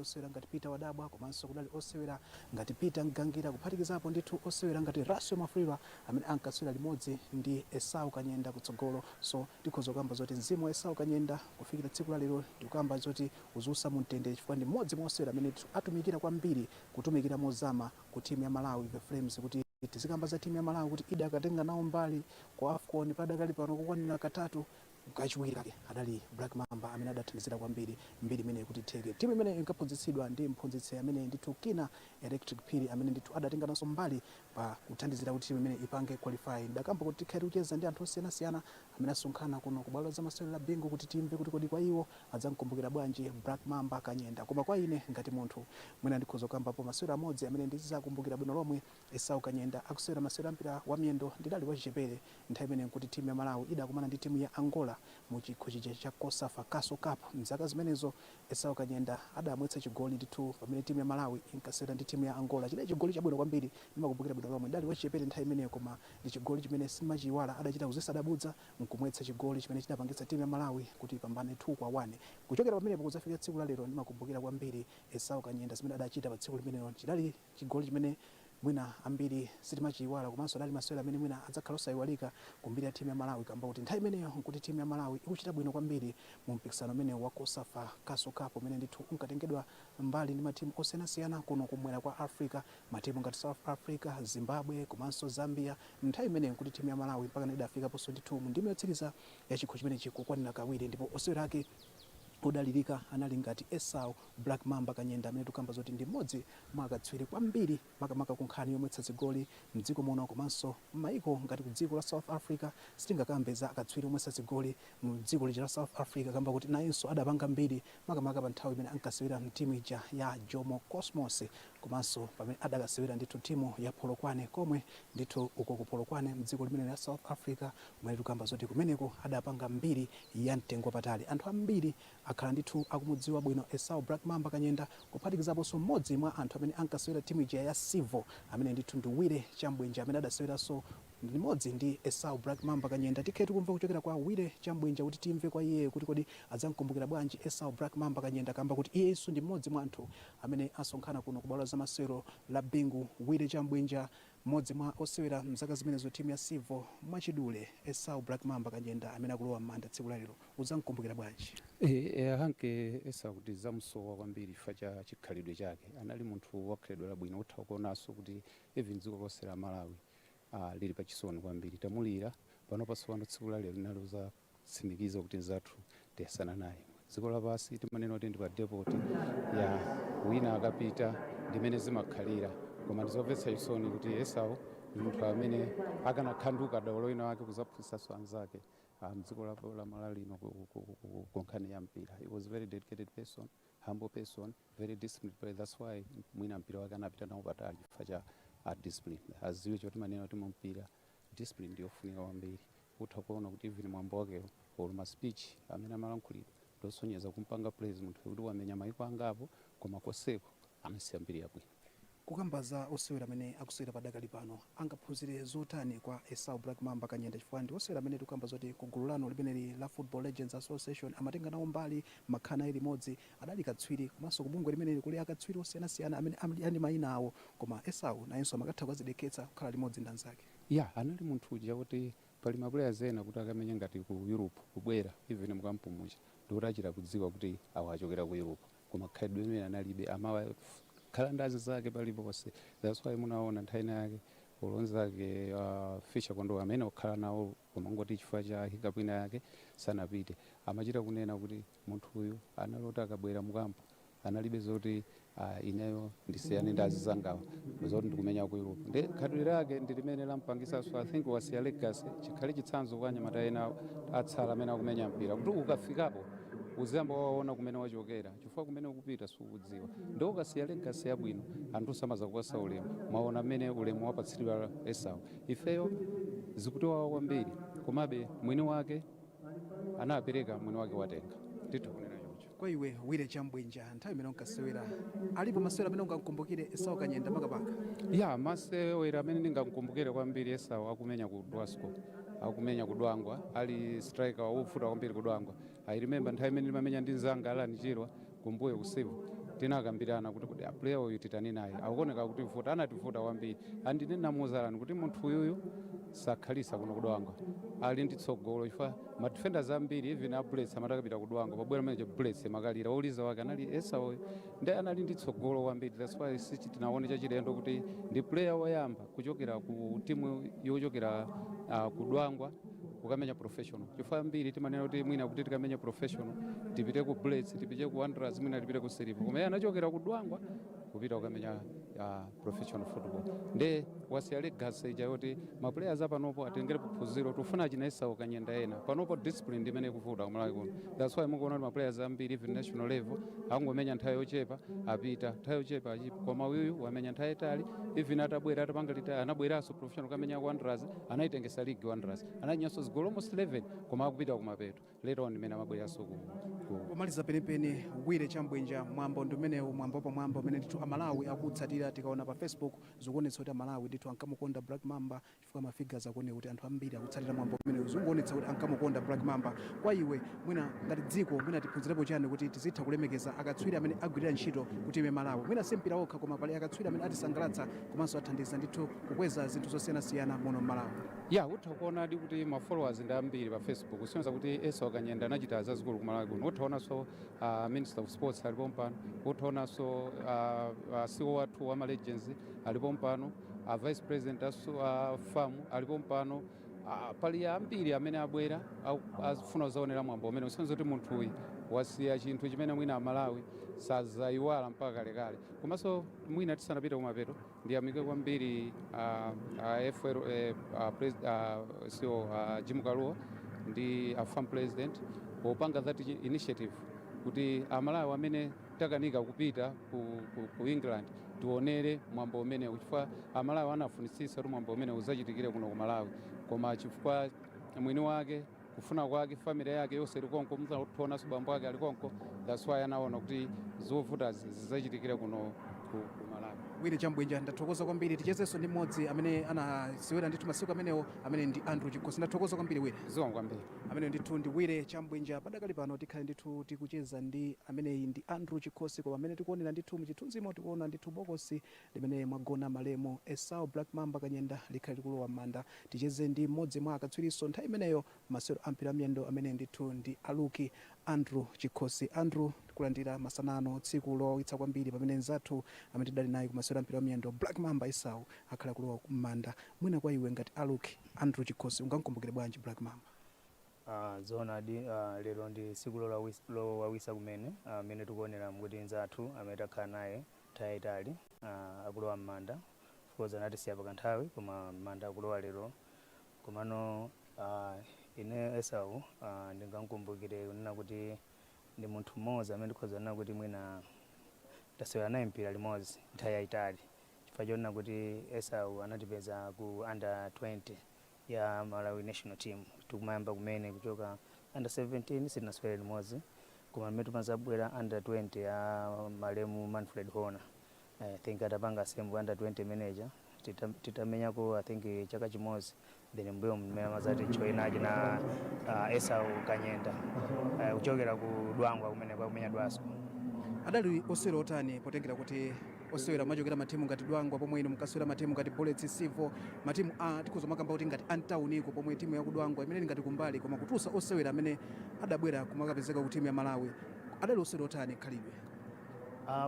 osewera ngati Peter Wadabwa komanso kudali osewera ngati Peter Ngangira kuphatikizapo ndithu osewera ngati Rasio Mafulira amene ankasewera limodzi ndi Essau Kanyenda kutsogolo. So tikhoza kukamba zoti mzimu wa Essau Kanyenda kufikira tsiku la lero tikukamba zoti uzusa mumtendere chifukwa ndi mmodzi mwa osewera amene atumikira kwambiri kutumikira mozama ku timu ya Malawi the Flames kuti tizikamba za timu ya Malawi kuti idakatenga nawo mbali kwa AFCON padakali pano kukwanira katatu kachiwiri kake adali Black Mamba amene adathandizira kwambiri mbiri imene kuti theke timu imene inkaphunzitsidwa ndi mphunzitsi amene ndithu Kina Electric Phiri amene ndithu adatenga naso mbali pa kuthandizira kuti timu imene ipange qualify. Ndakamba kuti tikhaiti kucheza ndi anthu osiyanasiyana amene asonkhana kuno ku bwalo la masewero la bingu kuti timve kuti kodi kwa iwo adzamkumbukira bwanji Black Mamba Kanyenda. Koma kwa ine ngati munthu mwina ndikhoza kukambapo masewero amodzi amene ndizakumbukira bwino lomwe Essau Kanyenda akusewera masewero ampira wa miyendo ndidali wachichepere nthawi imene kuti timu ya Malawi idakumana ndi timu ya Angola mu chikho cha Kosafa Kaso Cup. Mzaka zimenezo Essau Kanyenda adamwetsa chigoli ndithu pamene timu ya Malawi inkasewera ndi timu ya Angola. Chidali chigoli chabwino kwambiri ndimakumbukira bwino lomwe ndali wachichepere nthawi imeneyo, koma ndi chigoli chimene simachiwala adachita kuzesa adabudza nkumwetsa chigoli chimene chidapangitsa timu ya Malawi kuti ipambane 2-1. Kuchokera pamenepo kudzafika tsiku la lero ndimakumbukira kwambiri Essau Kanyenda zimene adachita pa tsiku limenelo. Chidali chigoli chimene mwina ambiri sitimachiwala komanso adali masewero amene mwina adzakhala osayiwalika kumbiri ya timu ya Malawi kamba kuti nthawi imeneyo nkuti timu ya Malawi ikuchita bwino kwambiri mu mpikisano umene wa Kosafa Kaso Cup umene ndithu unkatengedwa mbali ndi matimu osiyanasiyana kuno kumwera kwa Africa, matimu ngati South Africa, Zimbabwe komanso Zambia. Nthawi imeneyo nkuti timu ya Malawi mpaka idafikaponso ndithu mu ndime yotsiriza ya chikho chimenechi kukwanira kawiri, ndipo osewera ake udalirika anali ngati Essau Black Mamba Kanyenda amene tukamba zoti ndi mmodzi mwa akatswiri kwambiri makamaka ku nkhani yomwetsa zigoli mdziko muno komanso m'mayiko ngati ku dziko la South Africa. Sitingakambe za akatswiri omwetsa zigoli mu dziko lija la South Africa kamba kuti nayenso adapanga mbiri makamaka pa nthawi imene ankasewera mtimu ija ya Jomo Cosmos komanso pamene adakasewera ndithu timu ya Polokwane komwe ndithu uko ku Polokwane mdziko limene la South Africa kumene tukamba zoti kumeneko adapanga mbiri ya mtengo patali. Anthu ambiri akhala ndithu akumudziwa bwino Essau Black Mamba Kanyenda kuphatikizaponso mmodzi mwa anthu amene ankasewera timu ija ya Sivo amene ndithu ndi Wire Chambwenja amene adaseweranso limodzi ndi Essau Black Mamba Kanyenda. Tikhetu kumva kuchokera kwa Wire Chambwenja kuti timve kwa iye kuti kodi adzamkumbukira bwanji Essau Black Mamba Kanyenda kamba kuti iyenso ndi mmodzi mwa anthu amene asonkhana kuno ku bwalo la masewero la bingu. Wire Chambwenja mmodzi mwa osewera mzaka zimenezo timu ya Sivo mwachidule Essau Black Mamba Kanyenda amene akulowa m'manda tsiku la lero udzamkumbukira bwanji? Hanke Essau kuti zamsowa kwambiri fa cha chikhalidwe chake. Anali munthu wakhalidwe labwino utha kuonaso kuti even dziko lonse la Malawi lili pachisoni kwambiri. Tamulira pano pasowano tsiku la lero linali uzatsimikiza kuti nzathu tiyasana naye. Dziko lapasi timanena kuti ndi pa depot ya wina akapita ndimene zimakhalira, koma ndizomvetsa chisoni kuti Essau ndi munthu amene akanakhanduka daulo wina wake kuzaphunzitsanso anzake mdziko la Malawi lino ku nkhani ya mpira. He was a very dedicated person, humble person, very disciplined player. That's why mwina mpira wake anapita nawo patali chifukwa cha discipline. Aziwe choti manena kuti mumpira discipline ndiyofunika kwambiri. Utha kuona kuti even mwambo wake oluma speech amene amalankhulira ndosonyeza kumpanga praise munthu kuti wamenya mayiko angapo koma koseko amasiya mbiri yabwino. Kukamba za osewera amene akusewera padakali pano angaphunzire zotani kwa Essau Black Mamba Kanyenda chifukwa ndi osewera amene tikukamba zoti ku gulu lano limeneli la Football Legends Association amatenga nawo mbali makhana limodzi adali katswiri komanso kubungwe limeneli kuli akatswiri osiyanasiyana amene ali mayina awo, koma Essau nayenso amakatha kukazidekhetsa kukhala limodzi ndi anzake. Anali munthu uja kuti pali mapuleyers ena kuti akamenya ngati ku Europe kubwera even mukampumucha ndikuti achita kudziwa kuti awachokera ku Europe, koma khalidwe imene analibe khala ndazi zake palipo pose. That's why munaona nthawi yake olonzake Fisher Kondo amene okhala nawo koma ngoti chifukwa cha hiccup ina yake sanapite. Amachita kunena kuti munthu uyu analota akabwera mukampo analibe zoti ineyo ndisiyane ndazi zangawa zoti ndikumenya ku Europe. Ndi khalidwe lake ndi limene lampangisa, so I think wasiya legacy chikhale chitsanzo kwa anyamata ena atsala amene akumenya mpira kuti ukafikapo uzamba waona kumene wachokera chifukwa kumene ukupita sukudziwa. Ndo ukasiya legacy yabwino anthu samaza kuwasa ulemu. Mwaona mmene ulemu wapatsidwa Essau. Ifeyo zikutiwawa kwambiri komabe mwini wake anapereka, mwini wake watenga. Tithu kunena choncho. Kwa iwe Wire Chambwenja nthawi imene unkasewera alipo masewera amene ungamkumbukire Essau Kanyenda makapaka? Masewera amene ndingamkumbukire kwambiri Essau akumenya ku Dwasco, akumenya kudwangwa, ali striker wofuta kwambiri kudwangwa. I remember nthawi imene ndimamenya ndi nzanga Alani Chirwa kumbuyo kusivu tinakambirana kuti player uyu titani naye akuoneka kuti vuta anativuta kwambiri andine namuzalani kuti munthu uyuyu sakhalisa kuno kudwanga ali ndi tsogolo chifukwa madefenders ambiri even abullets amatakapita kudwanga pabwera manager bullets makalira oliza wake anali Essau ndi anali ndi tsogolo kwambiri. That's why sisi tinaona chachilendo kuti ndi player woyamba kuchokera ku timu yochokera kudwangwa kukamenya professional chifukwa mbiri timanena kuti mwina kuti tikamenya professional tipite ku bullets tipite ku wanderers mwina tipite ku silver koma anachokera kudwangwa kupita kukamenya professional football nde wasiya legacy yoti ma players apanopo atengere phunziro tufuna achina Essau Kanyenda ena panopo discipline ndimene kuvuta kumalawi kuno. That's why mukuona kuti ma players ambiri even national level angomenya nthawi yochepa apita nthawi yochepa achipa koma uyu wamenya nthawi itali even atabwera atapanga litaya anabweranso professional kamenya wanderers anaitengesa league wanderers ananyanso zigolo almost 11 koma akupita kumapeto Lero ndimene amabweranso pomaliza penepene Wire Chambwenja mwambo ndimenewu mwambo pa mwambo amene ndithu amalawi akutsatira tikaona pa Facebook zikuonetsa kuti amalawi ndithu ankamukonda Black Mamba chifukwa mafigures akuoneka kuti anthu ambiri akutsatira mwambo umenewu zikuonetsa kuti ankamukonda Black Mamba. Kwa iwe mwina ngati dziko mwina tiphunzirepo chani kuti tizitha kulemekeza akatswiri amene agwirira ntchito kuti ime Malawi mwina sempira okha koma pali akatswiri amene atisangalatsa komanso athandiza ndithu kukweza zinthu zosiyanasiyana muno Malawi. utha kuona di kuti ma followers ndi ambiri pa Facebook kusonyeza kuti Essau Kanyenda anachita zazikulu ku Malawi kuno. Utaonanso Minister of Sports alipo mpano, utaonanso CEO wathu wa Legends alipo mpano, Vice President FAM alipo mpano, pali ambiri amene abwera afuna kuzaonera mwambo umene kusonyeza kuti munthu uyu wasiya chinthu chimene mwina amalawi sazayiwala mpaka kalekale. Komanso mwina tisanapita kumapeto ndiyamike kwambiri Jim Kaluwa ndi FAM President popanga that initiative kuti amalawi amene takanika kupita ku England tionere mwambo umene chifukwa amalawi anafunisisa kuti mwambo umene uzachitikire kuno ku Malawi koma chifukwa mwini wake kufuna kwake family yake yonse likonko mutaonanso bambo ake alikonko. That's why anaona kuti zovuta zizachitikire kuno ku Malawi. Wire Chambwenja ndathokoza kwambiri tichezenso ndi mmodzi amene anasewera ndithu masiku amenewo amene ndi Andrew Chikosi. Ndathokoza kwambiri Wire. Zomwe kwambiri. Amene ndithu ndi Wire Chambwenja padakali pano tikhale ndithu tikucheza ndi ameneyi ndi Andrew Chikosi koma amene tikuonera ndithu muchithunzimo tikuona ndithu bokosi limene mwagona Malemu Essau Black Mamba Kanyenda likhale likulowa m'manda. Ticheze ndi mmodzi mwa akatswiriso nthawi imeneyo masewero ampira miyendo amene ndithu ndi aluki Andrew Chikosi. Andrew kulandira masanano tsiku lowawitsa kwambiri pamene nzathu amene tidali naye kumasewero ampira miyendo Black Mamba Essau akhala kulowa m'manda. Mwina kwa iwe ngati aluki Andrew Chikosi ungamkumbukire bwanji Black Mamba? Zona di lero ndi siku lowawisa kumene amene tikuonera mkuti nzathu amene takhala naye nthawi yayitali akulowa m'manda. Of course anatisiya pakanthawi koma m'manda akulowa lero. Komano ine Essau ndingamkumbukire kunena kuti ndi munthu mmodzi amene tikhoza kunena kuti mwina tasewera naye mpira limodzi nthawi yayitali chifukwa chonena kuti Essau anatipeza ku under 20 ya Malawi national team. Tikumayamba kumene kuchoka under 17 sitinasewere limodzi koma amene timazabwera under 20 ya Malemu Manfred Hona. I think atapanga sembu under 20 manager titamenyako I think chaka chimodzi then mbuyo mmene mazati choinaji na Essau Kanyenda kuchokera ku Dwangwa kumene kwa kumenya Dwaso. Adali osewera otani potengera kuti osewera machokera matimu ngati Dwangwa pomwe ino mukasewera matimu ngati Bullets Silver matimu tikhoza makamba kuti ngati Antauniko pomwe timu ya ku Dwangwa imene ngati kumbali koma kutusa osewera amene adabwera kumakapezeka ku timu ya Malawi adali osewera otani khalidwe.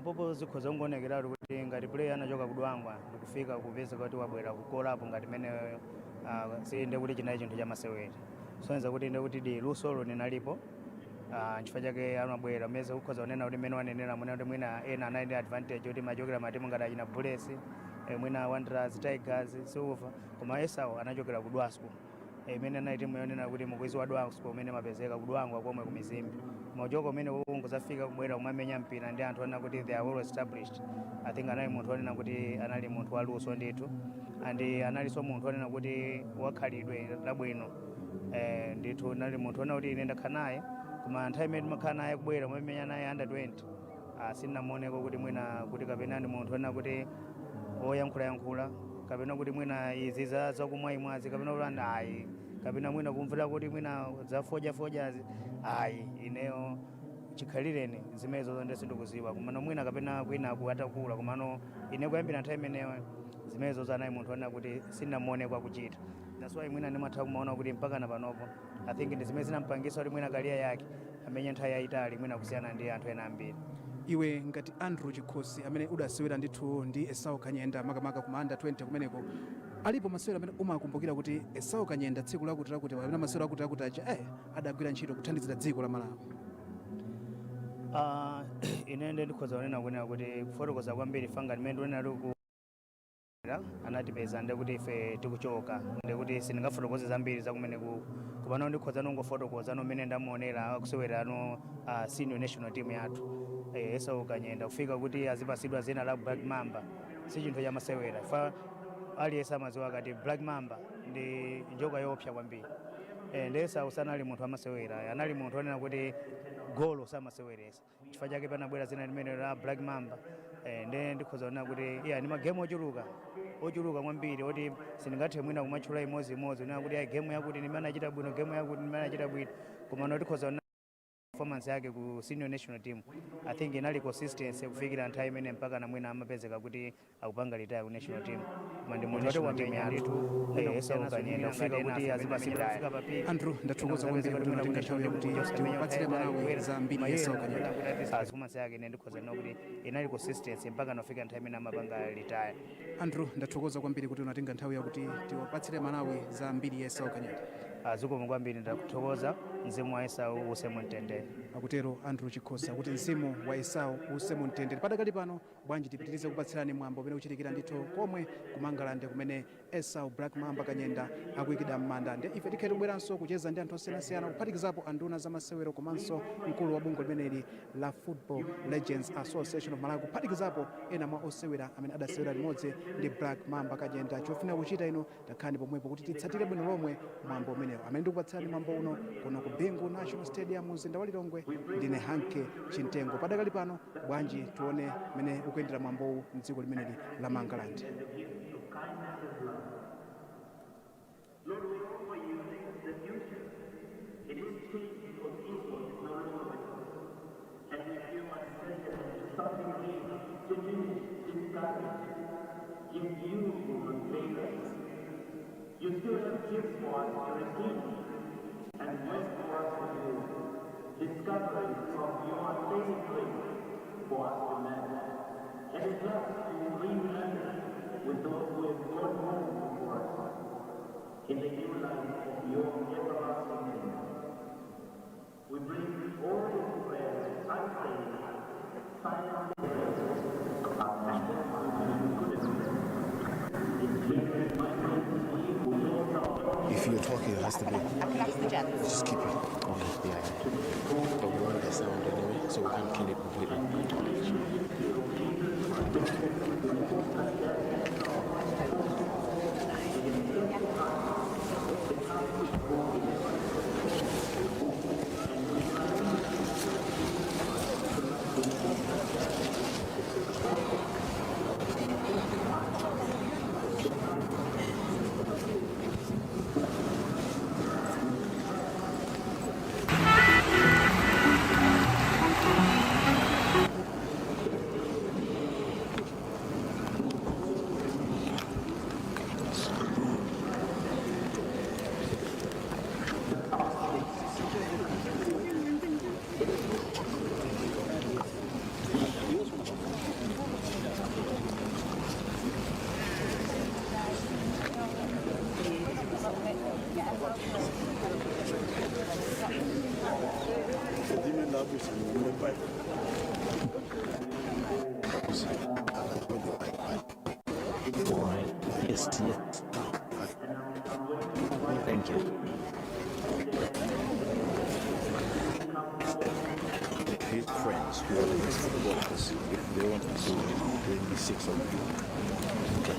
Popo zikhoza kungonekera kuti ngati player anachoka ku Dwangwa ndikufika kupeza kuti wabwera ku call up ngati mene sinde kuti chinayi chinthu cha masewera sonza kuti inde kuti di lusolo ninalipo nchifukwa chake anabwera meza ukhoza kunena kuti mene wanenera mwina kuti mwina ena anali advantage kuti machokera matimu ngati achina Bullets mwina Wanderers Tigers Silver koma Essau anachokera ku Dwaso imene anali timu yonena kuti mukwezi wa Dwaso umene mapezeka ku Dwangwa komwe ku Mizimbi mojoko umene ungozafika kubwera kumamenya mpira ndi anthu onena kuti they are well established. I think anali munthu onena kuti anali munthu waluso ndithu andi analinso munthu onena kuti wakhalidwe labwino ndithu anali munthu onena kuti ine ndakhala naye koma nthawi imene timakhala naye kubwera kumamenya naye under 20 sinamuoneko kuti mwina kuti kapena ndi munthu onena kuti oyankhulayankhula kapena kuti mwina izi zakumwayimwazi kapena kuti ayi kapena mwina kumvira kuti mwina zafojafojazi ayi ineyo chikhalireni zimenezo ndese ndikuziwa kumano mwina kapena kwina kuatakula kumano ine kuyambira nthawi imeneyo zimenezo zanayi munthu anena kuti sinamuone kwakuchita. That's why mwina ndimatha kumaona kuti mpaka na panopo I think ndi zimene zinampangisa kuti mwina kariya yake amenye nthawi yayitali mwina kusiyana ndi anthu ena ambiri. Iwe ngati Andrew Chikhosi amene udasewera ndithu ndi Essau Kanyenda makamaka kuma under 20 kumeneko, alipo masewero amene umakumbukira kuti Essau Kanyenda tsiku lakuti amene masewero akuti aja adagwira ntchito kuthandizira dziko la Malawi? Ine ndikhoza kunena kunena kuti kufotokoza kwambiri fanga limene ndionera liku anatipeza ndekuti ife tikuchoka ndekuti sindingafotokoze zambiri zakumeneku kupano ndikhoza nongofotokoza nomene ndamuonera akusewera senior national team yathu Essau Kanyenda kufika kuti azipasidwa zina la Black Mamba si chinthu cha masewera fa aliyense amadziwa akati Black Mamba ndi njoka yoopsa kwambiri. Essau sanali munthu amasewera, anali munthu onena kuti golo samaseweresa chifukwa chake panabwera zina limene la Black Mamba. Nde ndikhoza kunena kuti ni magemu ochuluka kwambiri oti sindingathe mwina kumatchula imodzi kunena kuti gemu yakuti ndimene achita bwino, gemu yakuti ndimene achita bwino, komano ndikhoza performance yake ku senior national team I think inali consistency kufikira nthawi imene mpaka na mwina amapezeka kuti akupanga retire ku national team koma ndi munthu wamenya ndithu Essau Kanyenda kufika kuti azipasidwa Andrew ndathokoza kwambiri kuti unatenga nthawi yakuti tiwapatsire Malawi zambiri Essau Kanyenda. Performance yake ine ndikhoza kunena kuti inali consistency mpaka nafika nthawi imene amapanga retire. Andrew ndathokoza kwambiri kuti unatenga nthawi yakuti tiwapatsire Malawi zambiri Essau Kanyenda. Zikomo kwambiri ndakuthokoza. Mzimu wa Essau use mumtendere. Akutero Andrew Chikhosi kuti mzimu wa Essau use mumtendere. Padakali pano bwanji tipitirize kupatsirani mwambo umene uchitikira ndithu komwe kumangalande kumene Essau Black Mamba Kanyenda akuyikidwa m'manda. Nde ife tikhe tibweranso kucheza ndi anthu osiyanasiyana kuphatikizapo anduna za masewero komanso mkulu wa bungwe limeneli la Football Legends Association of Malawi kuphatikizapo ena mwa osewera amene adasewera limodzi ndi Black Mamba Kanyenda. Chofuna kuchita ino takhani pomwepo kuti titsatire bwino lomwe mwambo umenewo amene ndikupatsirani mwambo uno kuno ku Bingu National Stadium mzinda wa Lilongwe. Ndine Hanke Chintengo. Padakali pano bwanji tione mene ukuyendera mwambowu mdziko limeneli la Mangalande. You still have gifts for us to receive, and bless for us to do, discovery of your saving grace for us to manage, and it helps to remember with those who have gone home before us, in the new life of your everlasting name. We bring all these prayers unsaved, silent prayers, if you're talking, it has to be. Just keep it. Okay, yeah. But we want the sound anyway, so we can't kill it completely. Yes. Thank you. His friends who are the best footballers, if they want to do it, there will be 6 of you. Okay.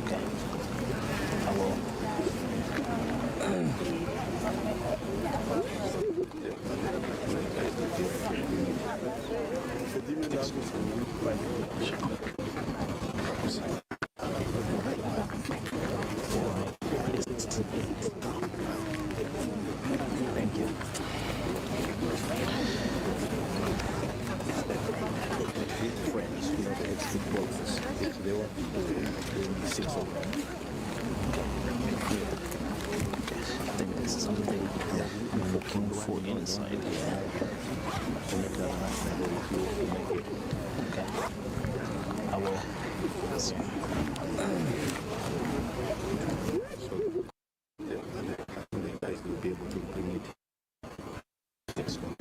Okay. I will. Thank you. His friends, you know, the ex-footballers, they were 6 of them. I think there's something I'm looking for inside here. Okay. I will. So, the guys will be able to bring it. Next one.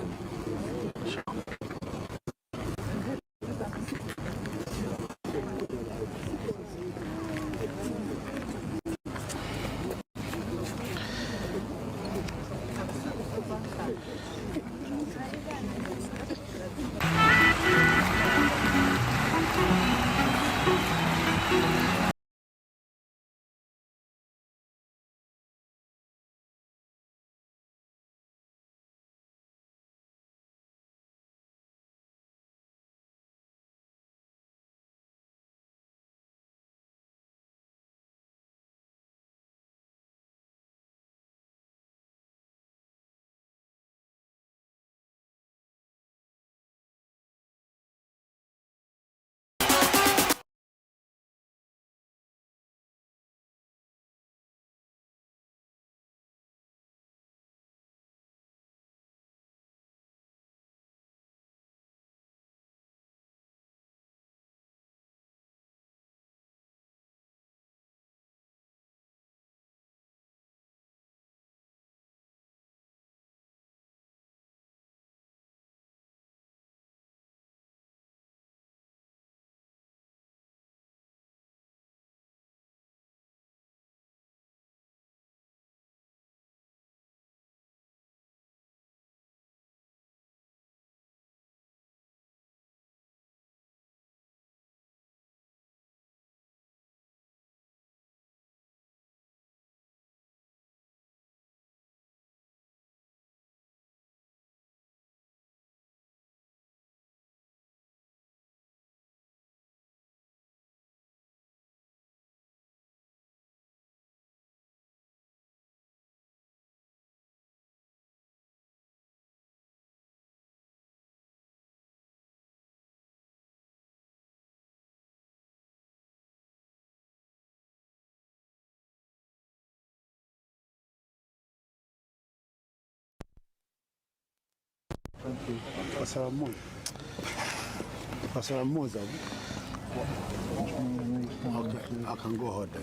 Okay, I can go hold it.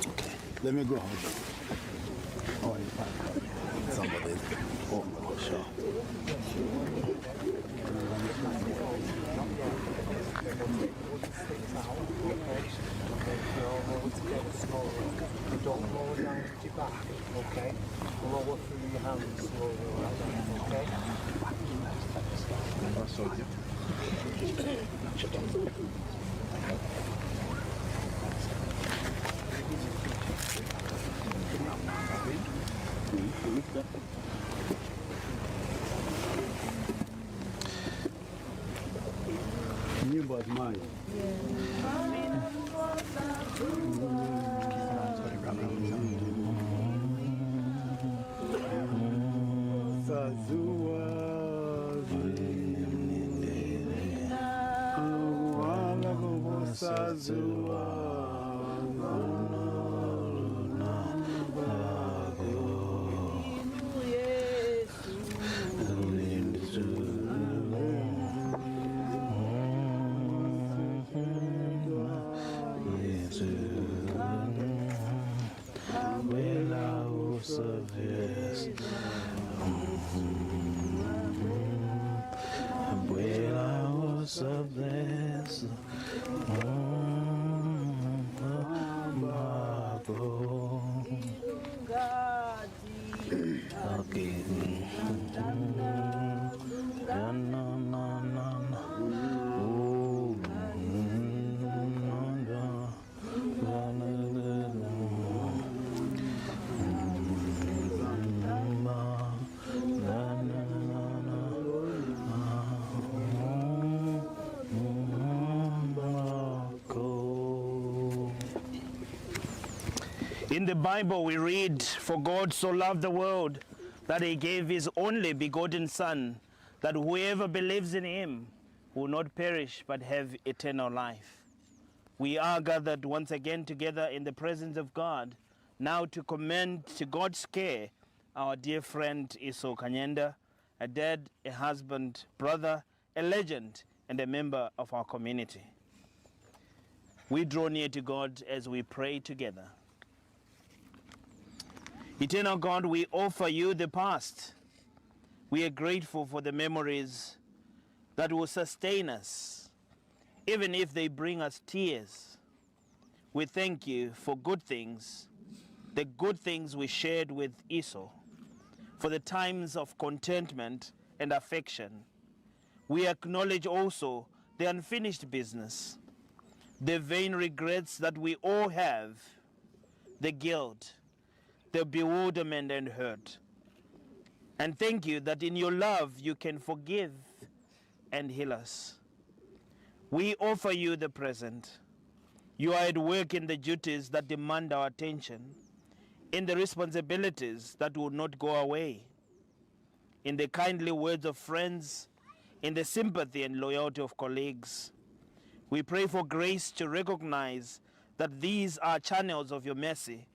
Okay. Let me go hold it. Oh, somebody. Oh, sure. Don't roll down to your back, okay? Roll through your hands slowly, okay? Nyimbo is mine. In the Bible we read, "For God so loved the world that he gave his only begotten Son, that whoever believes in him will not perish but have eternal life." We are gathered once again together in the presence of God, now to commend to God's care our dear friend Essau Kanyenda, a dad, a husband, brother, a legend, and a member of our community. We draw near to God as we pray together. Eternal God, we offer you the past. We are grateful for the memories that will sustain us, even if they bring us tears. We thank you for good things, the good things we shared with Essau, for the times of contentment and affection. We acknowledge also the unfinished business, the vain regrets that we all have, the guilt, the bewilderment and hurt. And thank you that in your love you can forgive and heal us. We offer you the present. You are at work in the duties that demand our attention, in the responsibilities that will not go away, in the kindly words of friends, in the sympathy and loyalty of colleagues. We pray for grace to recognize that these are channels of your mercy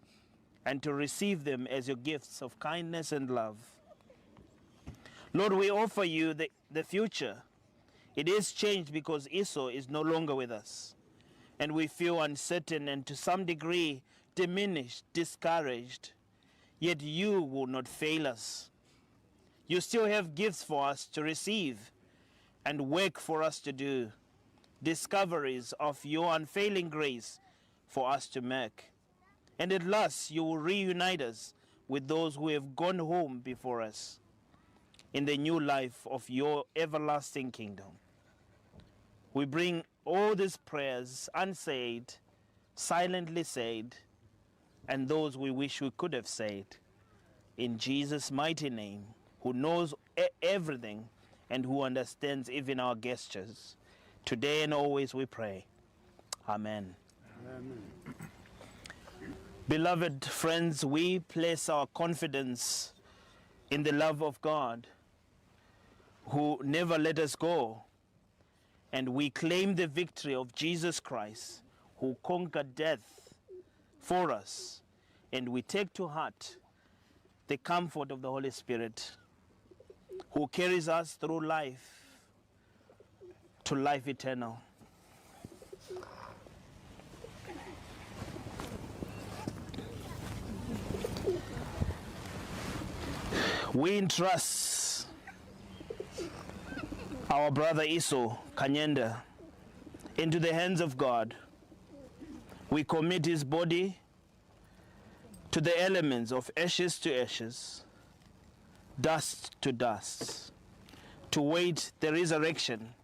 and to receive them as your gifts of kindness and love. Lord, we offer you the future. It is changed because Essau is no longer with us, and we feel uncertain and to some degree diminished, discouraged. Yet you will not fail us. You still have gifts for us to receive and work for us to do, discoveries of your unfailing grace for us to make. And at last you will reunite us with those who have gone home before us in the new life of your everlasting kingdom. We bring all these prayers unsaid, silently said, and those we wish we could have said, in Jesus' mighty name, who knows everything and who understands even our gestures. Today and always we pray. Amen. Amen. Beloved friends, we place our confidence in the love of God, who never let us go, and we claim the victory of Jesus Christ, who conquered death for us, and we take to heart the comfort of the Holy Spirit, who carries us through life to life eternal. We entrust our brother Essau Kanyenda into the hands of God. We commit his body to the elements of ashes to ashes, dust to dust, to wait the resurrection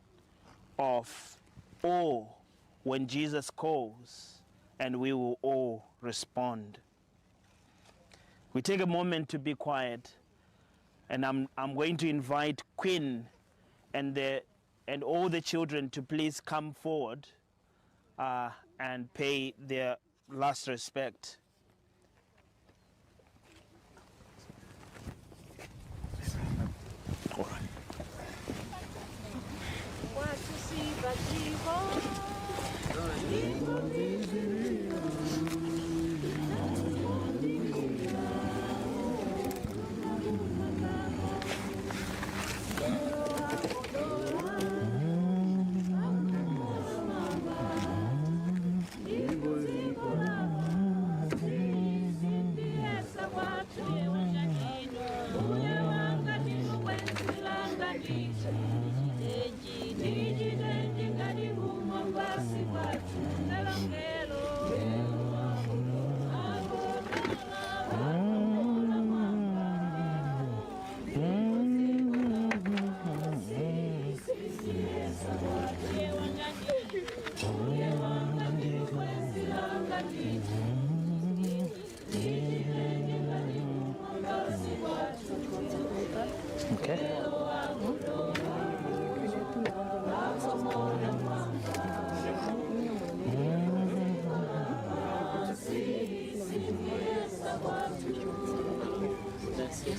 of all when Jesus calls, and we will all respond. We take a moment to be quiet, and I'm going to invite Queen and all the children to please come forward and pay their last respect. All right. Okay. So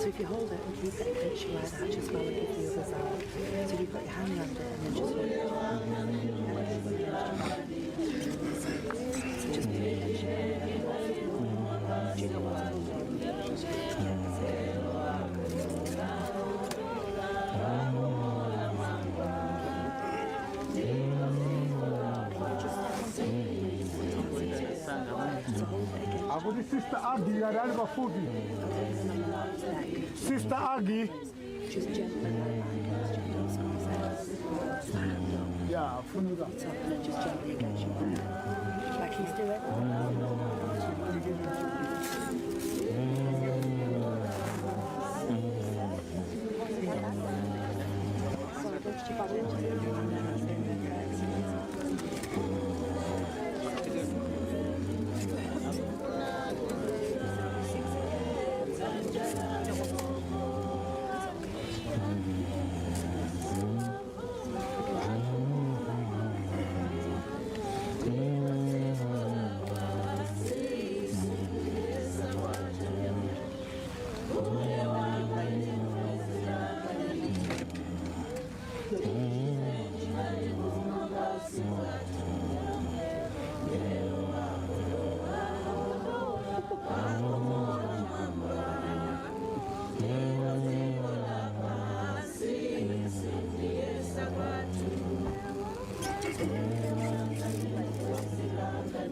if you hold it and keep it in picture like that, just while I give the others out. So you've got your hand around it and then just hold it. So just pay attention. Do you know what to hold it? Yeah, that's it. Agudi Sister Aggie, I ran my food. Sister Aggie. Just gently Yeah, from the top and then just gently against your back. Like he's doing.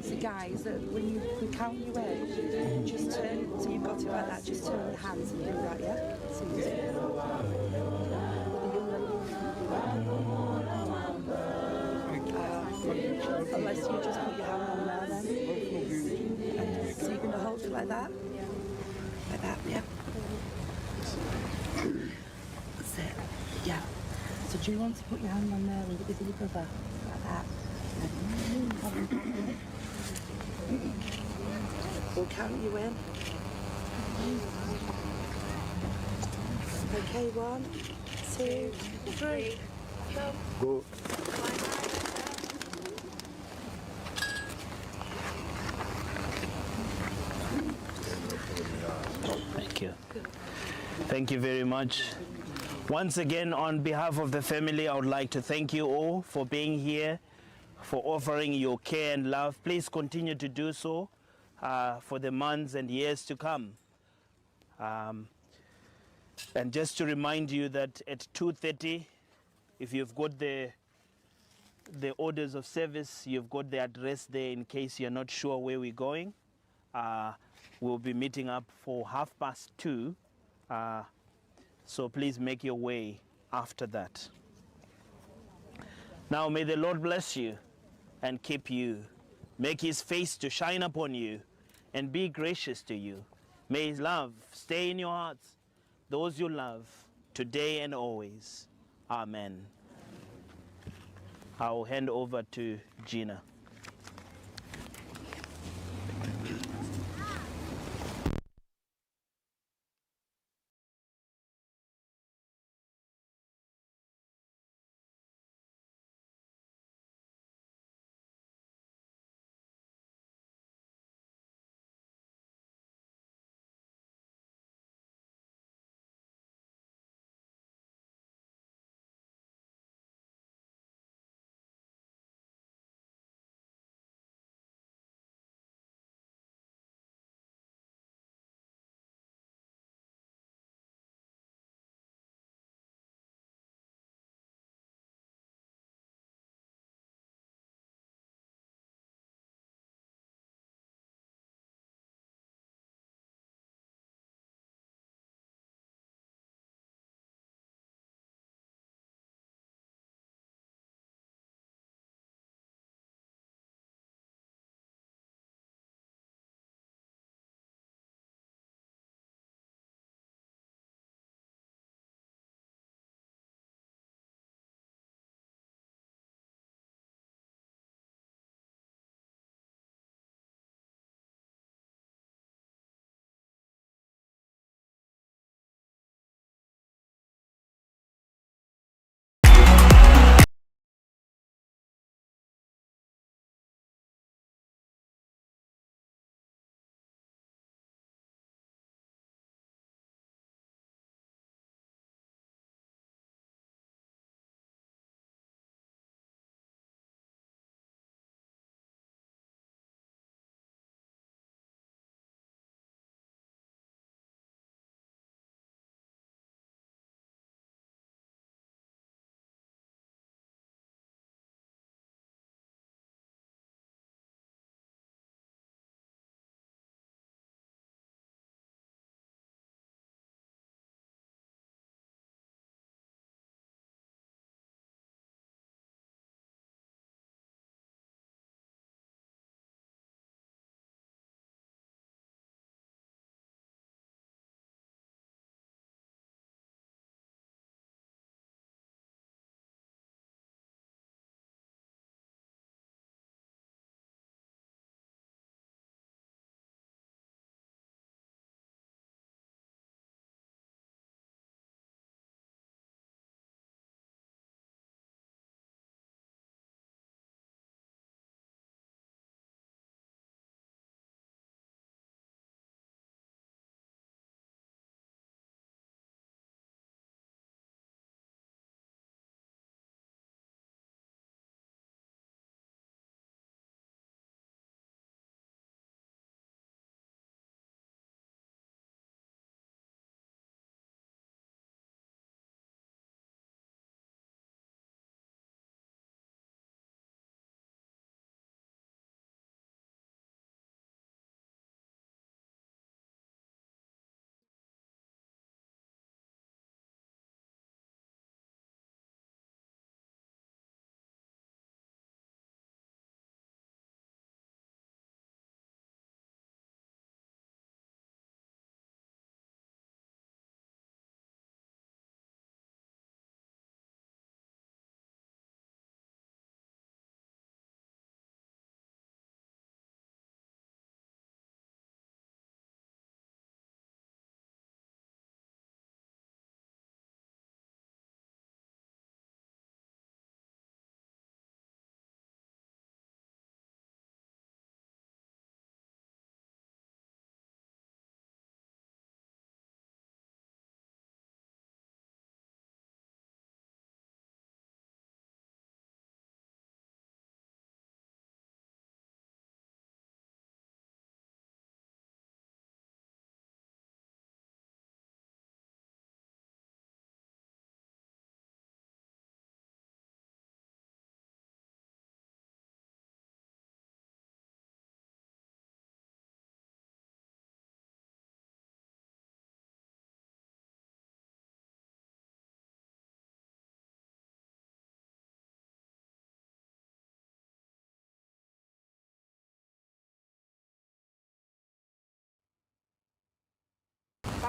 So guys, when we count you in, just turn, so you've got it like that, just turn your hands and do that, yeah? So you unless you just put your hand on there then. So you're going to hold it like that? Like that, yeah? That's it, yeah. So do you want to put your hand on there with your brother? Like that? We'll count you in. Okay, 1, 2, 3. Go. Thank you. Thank you very much. Once again, on behalf of the family, I would like to thank you all for being here, for offering your care and love. Please continue to do so for the months and years to come. And just to remind you that at 2:30, if you've got the orders of service, you've got the address there in case you're not sure where we're going. We'll be meeting up for 2:30. So please make your way after that. Now may the Lord bless you and keep you. Make his face to shine upon you and be gracious to you. May his love stay in your hearts, those you love, today and always. Amen. I'll hand over to Gina.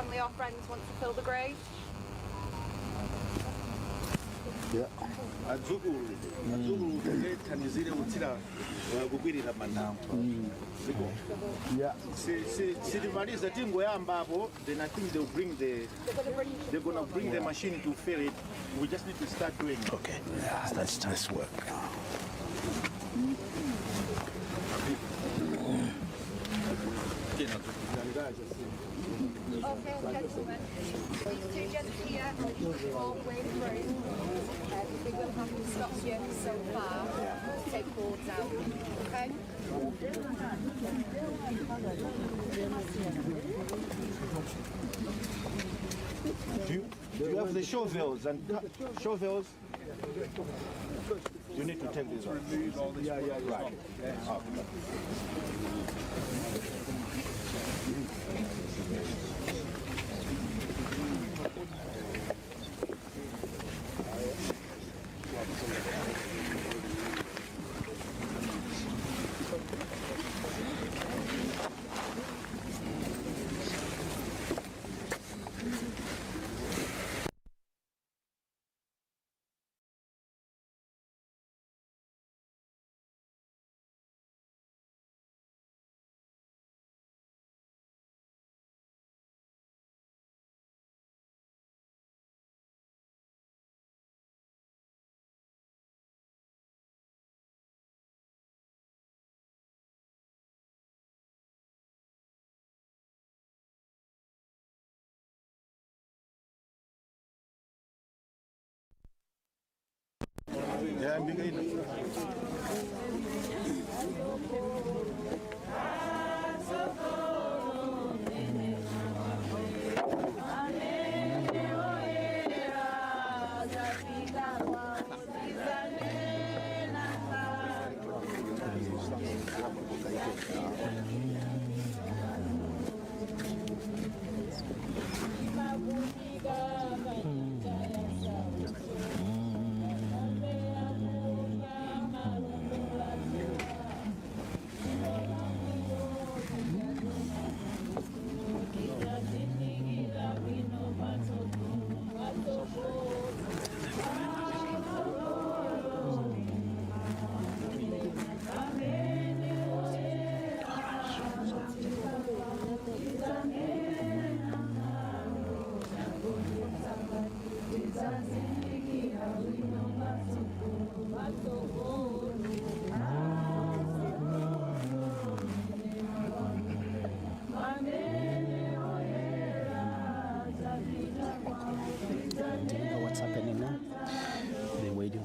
family or friends want to fill the grave? Yeah. Adzukulu thandizire kutsira kukwirira mandamu. Yeah. Sitimaliza tingoyamba apo, then I think they're gonna bring the machine to fill it. We just need to start doing it. Okay. Yeah, that's work. Okay, gentlemen. These two gents here all the way through. We will have to stop you so far to take boards out. Okay? Do you have the shovels and shovels? You need to take this one. Yeah, right. Okay. Yeah, I'm beginning.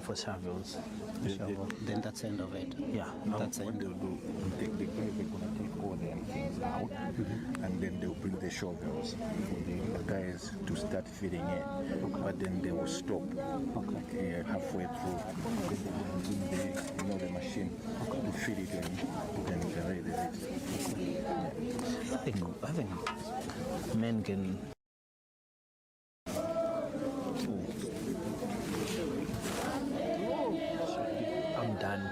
For shovels. Then that's the end of it. Yeah, that's the end. They're gonna take all the things out, and then they'll bring the shovels for the guys to start filling in. But then they will stop halfway through. Then they bring the machine to fill it in, then they raise it. I think men can. I'm done.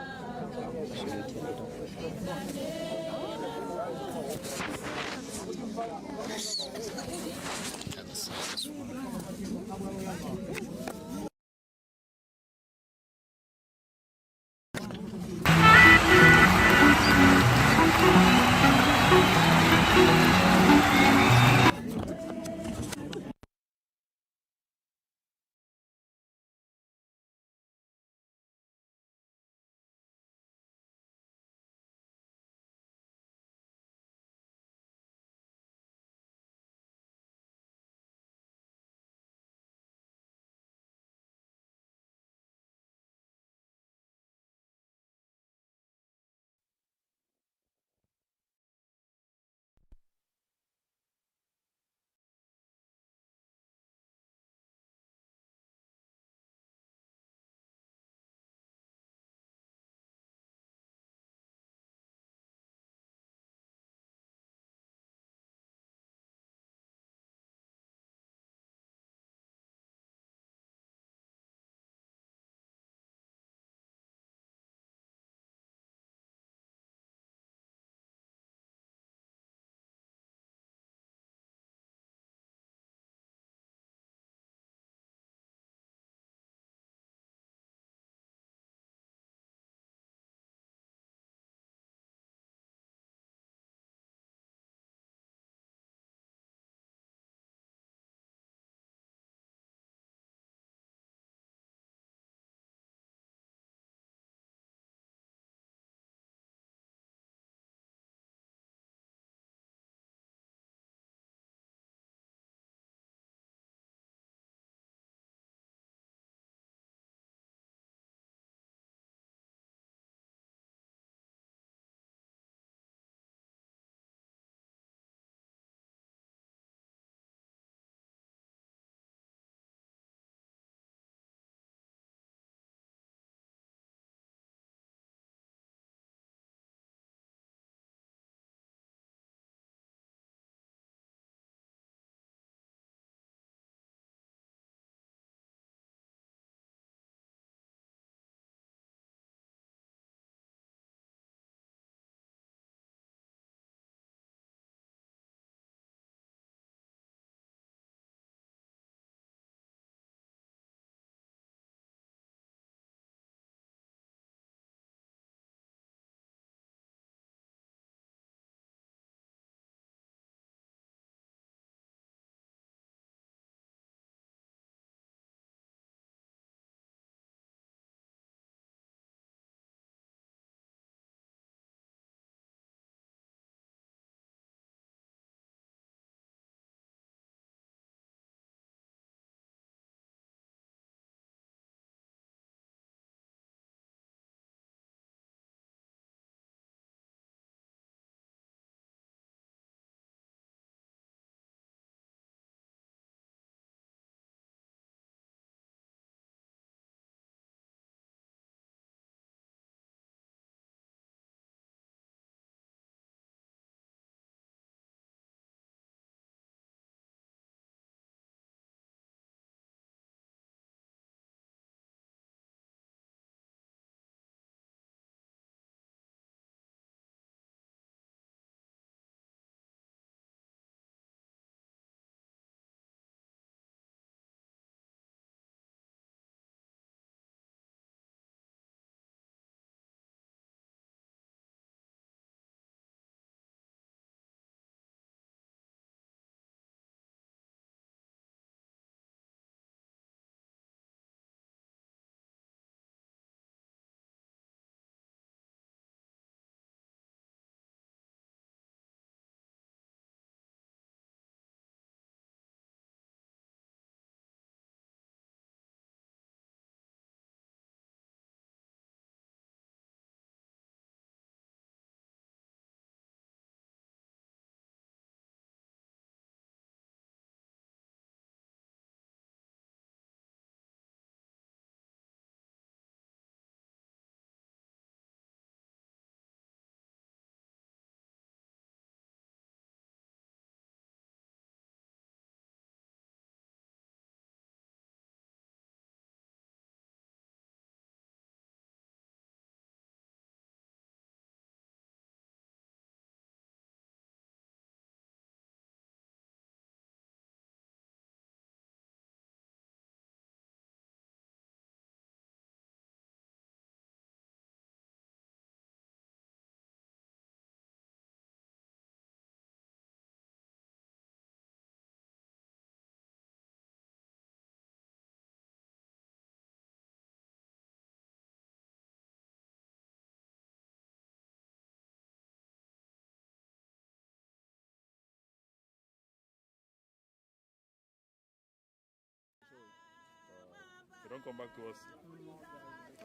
don't come back to us.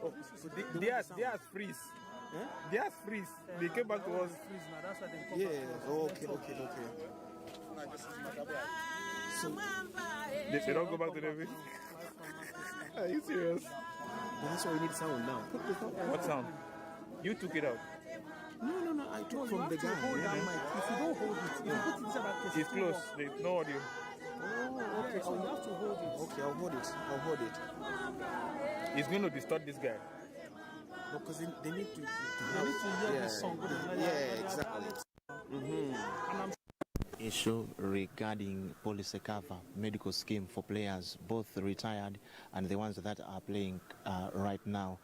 Oh, Theirs freeze. Theirs freeze. They came back to us. Yeah, okay. So, They don't go back to the base. Are you serious? but that's why we need sound now. Put the sound. What sound? You took it out. No, I took from the guy. If you don't hold it, you put it inside that case. It's close. There's no audio. Oh, okay. So you have to hold it. Okay, I'll hold it. It's going to distort this guy. Because they need to hear this song. Exactly. Issue regarding policy cover medical scheme for players, both retired and the ones that are playing right now,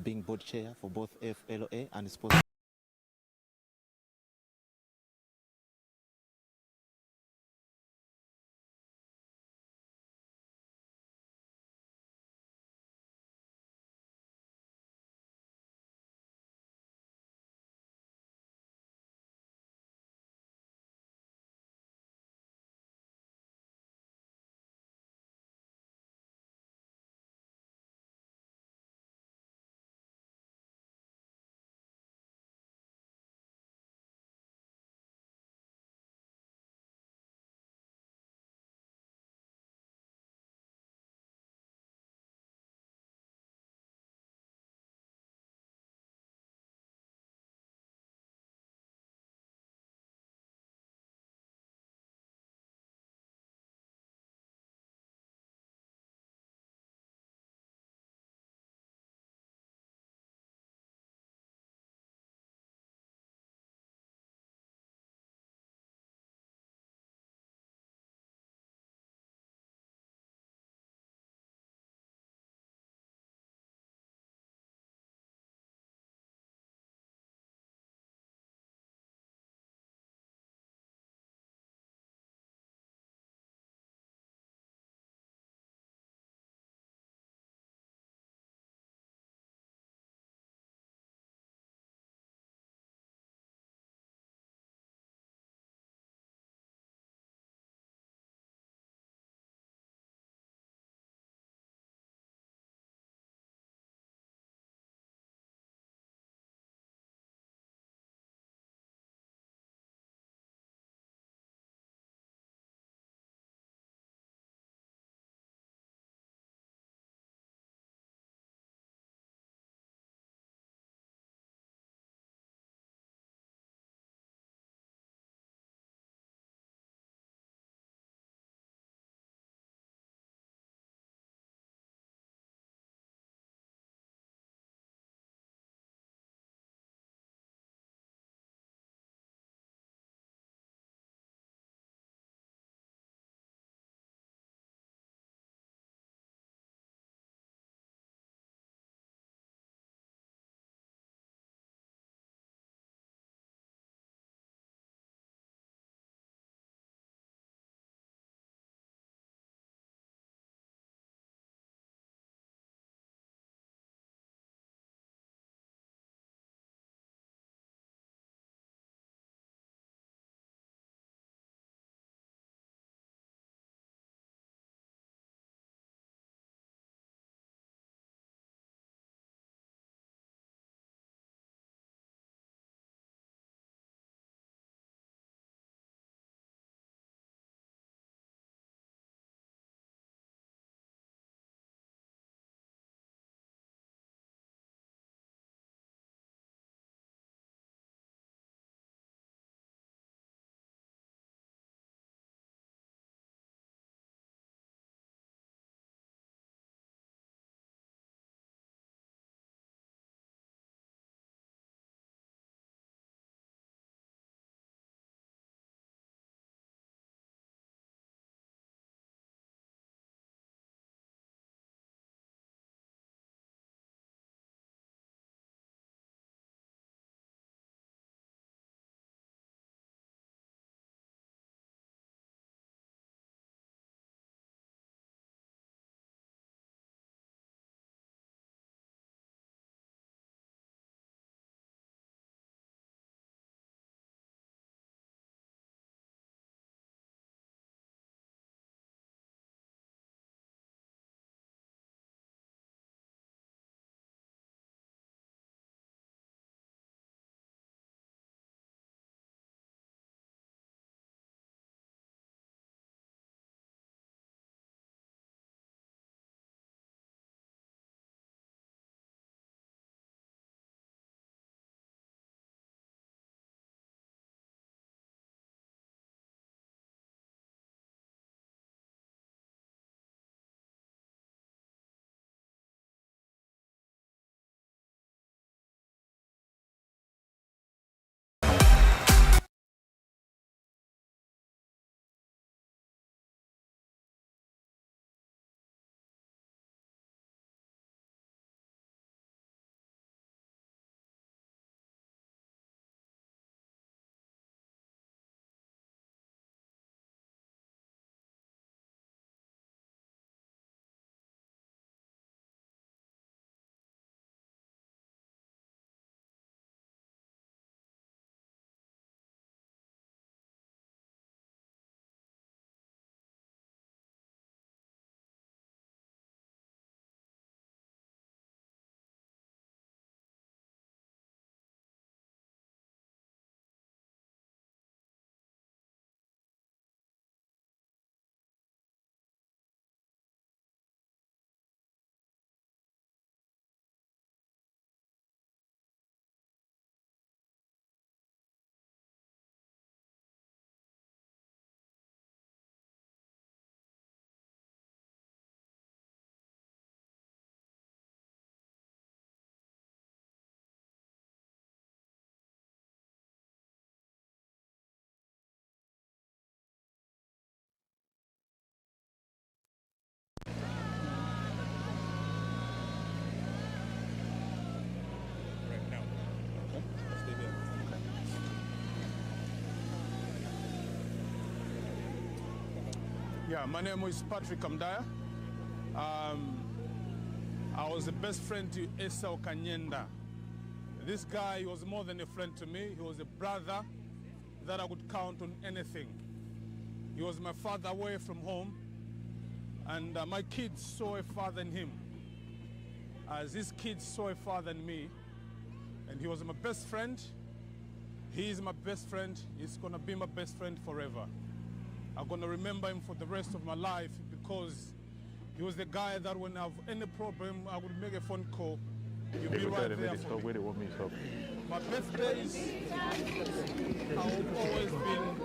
being board chair for both FLA and sports. Yeah, my name is Patrick Kamdaya. I was the best friend to Essau Kanyenda. This guy was more than a friend to me. He was a brother that I could count on anything. He was my father away from home, and my kids saw a father in him, as his kids saw a father in me. And he was my best friend. He is my best friend. He's gonna be my best friend forever. I'm gonna remember him for the rest of my life, because he was the guy that when I have any problem, I would make a phone call. He'll be right there for me. My birthdays have always been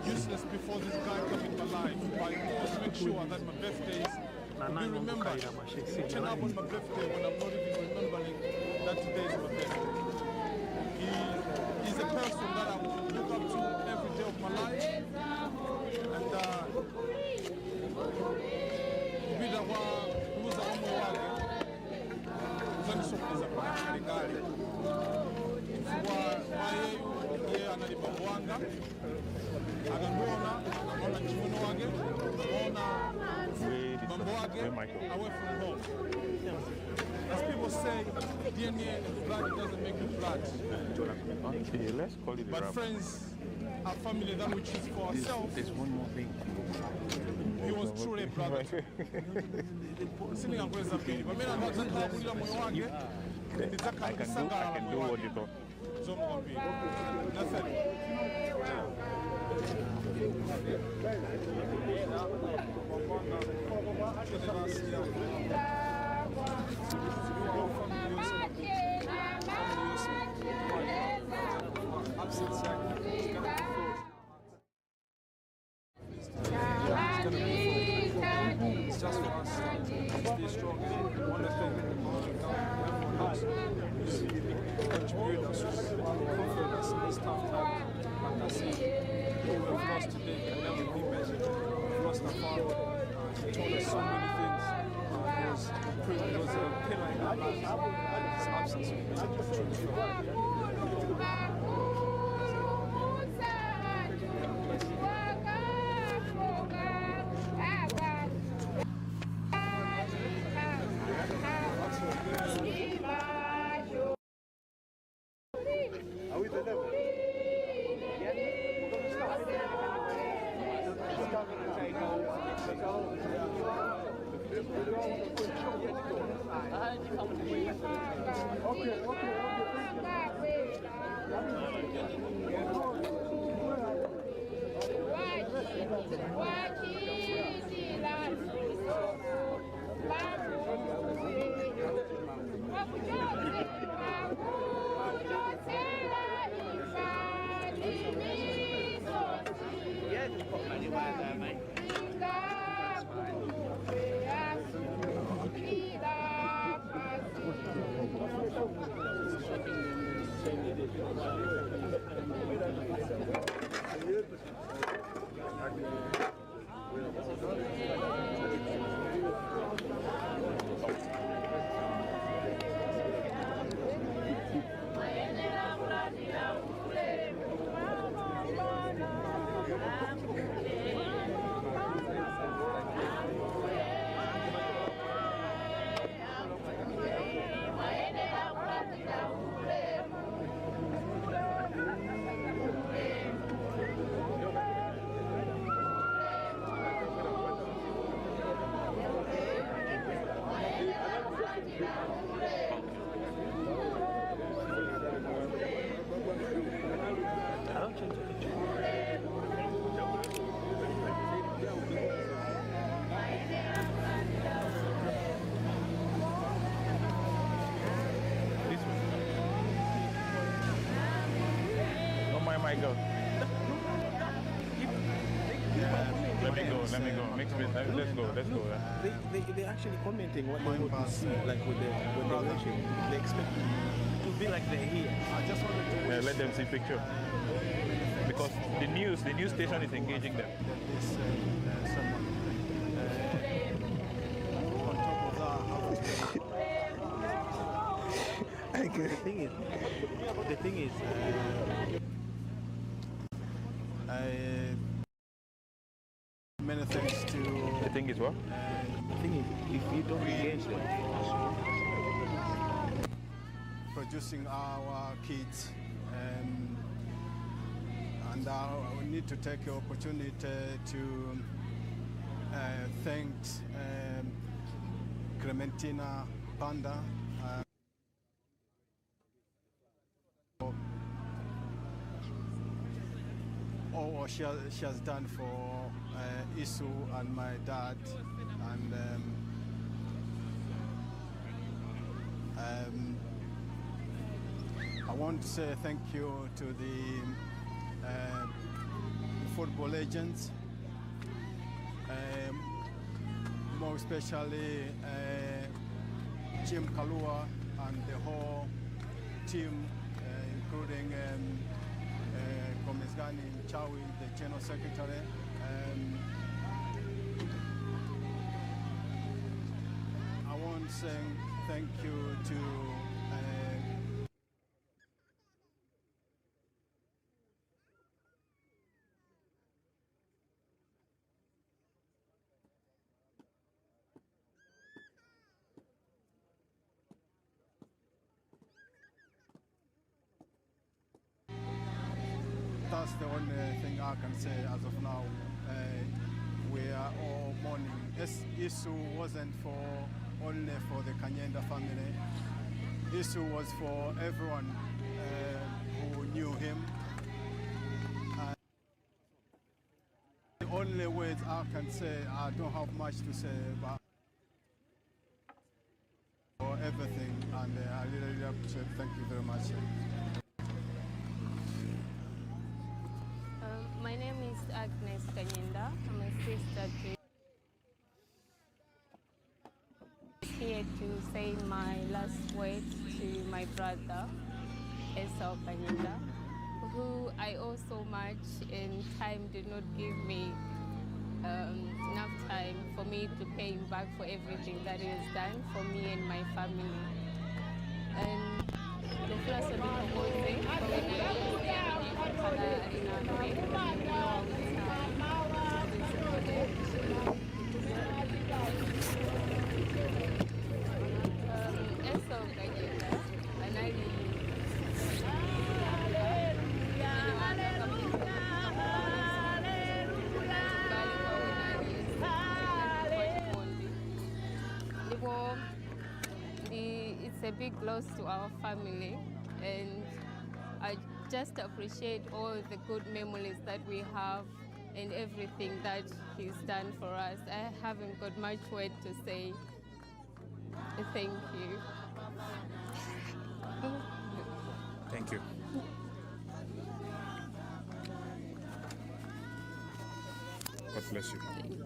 useless before this guy came in my life. But I always make sure that my birthdays will be remembered. It turn up on my birthday when I'm not even remembering that today is my birthday. He's a person that I would look up to every day of my life. And bila kwa kuuza umwe wake uzanisokeza kwa serikali kwa yeye analibambwanga akaona chimuno wake akaona mambo wake away from home. As people say, DNA and blood doesn't make you blood. Let's call it but friends are family that we choose for ourselves. There's one more thing. He was truly a brother. I can do what you thought. That's It's just for us to be strong. One of the things everyone knows is contribute us, comfort us in this tough time. Like I said, we've lost today can never be measured. We've lost our father. He taught us so many things. He was a pillar in our lives. His absence was truly Go. Let me go. Let's go. They're actually commenting what they want to see, like with the watching. They expect to be like they're here. I just wanted to let them see picture. Because the news station is engaging them. On top of that, the thing is, many thanks to... The thing is what? The thing is, if you don't engage them, producing our kids, and we need to take the opportunity to thank Clementina Panda all what she has done for Essau and my dad, and I want to say thank you to the football legends, more especially Jim Kalua and the whole team, including Komesgani Chawi, the General Secretary. I want to say thank you to that's the only thing I can say as of now. We are all mourning. Essau wasn't only for the Kanyenda family. Essau was for everyone who knew him. The only words I can say, I don't have much to say, but for everything, and I really appreciate. Thank you very much. My name is Agnes Kanyenda. I'm a sister to here to say my last word to my brother, Essau Kanyenda, who I owe so much, and time did not give me enough time for me to pay him back for everything that he has done for me and my family. And it's a big loss to our family, and I just appreciate all the good memories that we have and everything that he's done for us. I haven't got much word to say. Thank you. Thank you. God bless you. Thank you.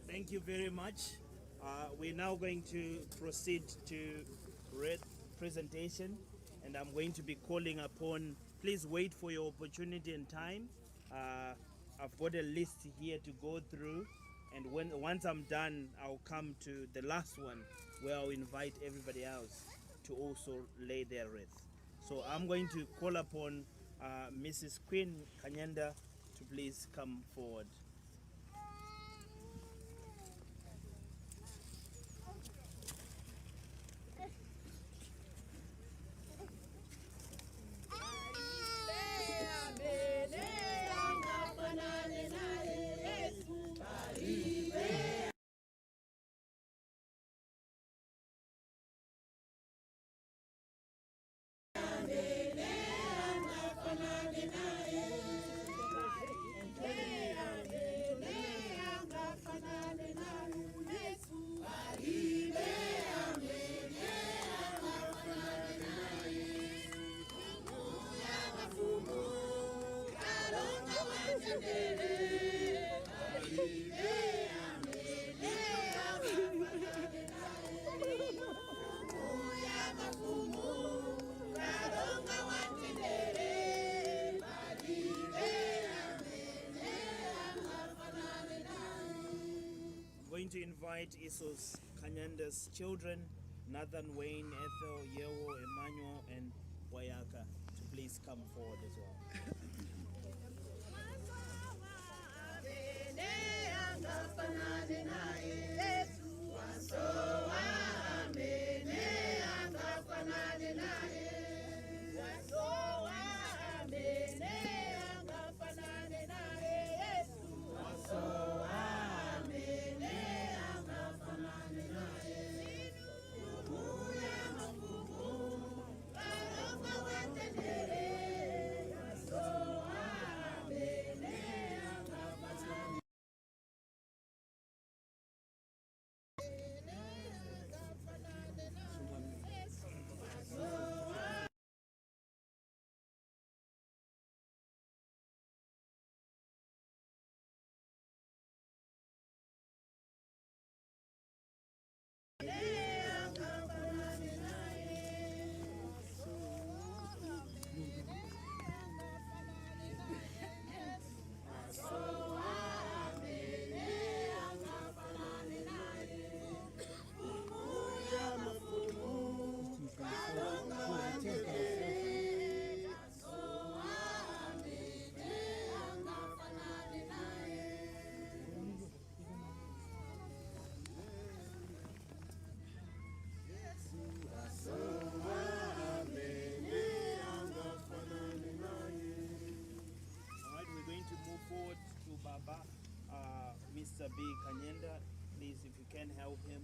Thank you very much. We're now going to proceed to read presentation, and I'm going to be calling upon, please wait for your opportunity and time. I've got a list here to go through, and once I'm done, I'll come to the last one where I'll invite everybody else to also lay their wreath. So I'm going to call upon Mrs. Queen Kanyenda to please come forward. Going to invite Essau's Kanyenda's children, Nathan, Wayne, Ethel, Yewo, Emmanuel, and Woyika, to please come forward as well. Mr. B. Kanyenda, please, if you can help him.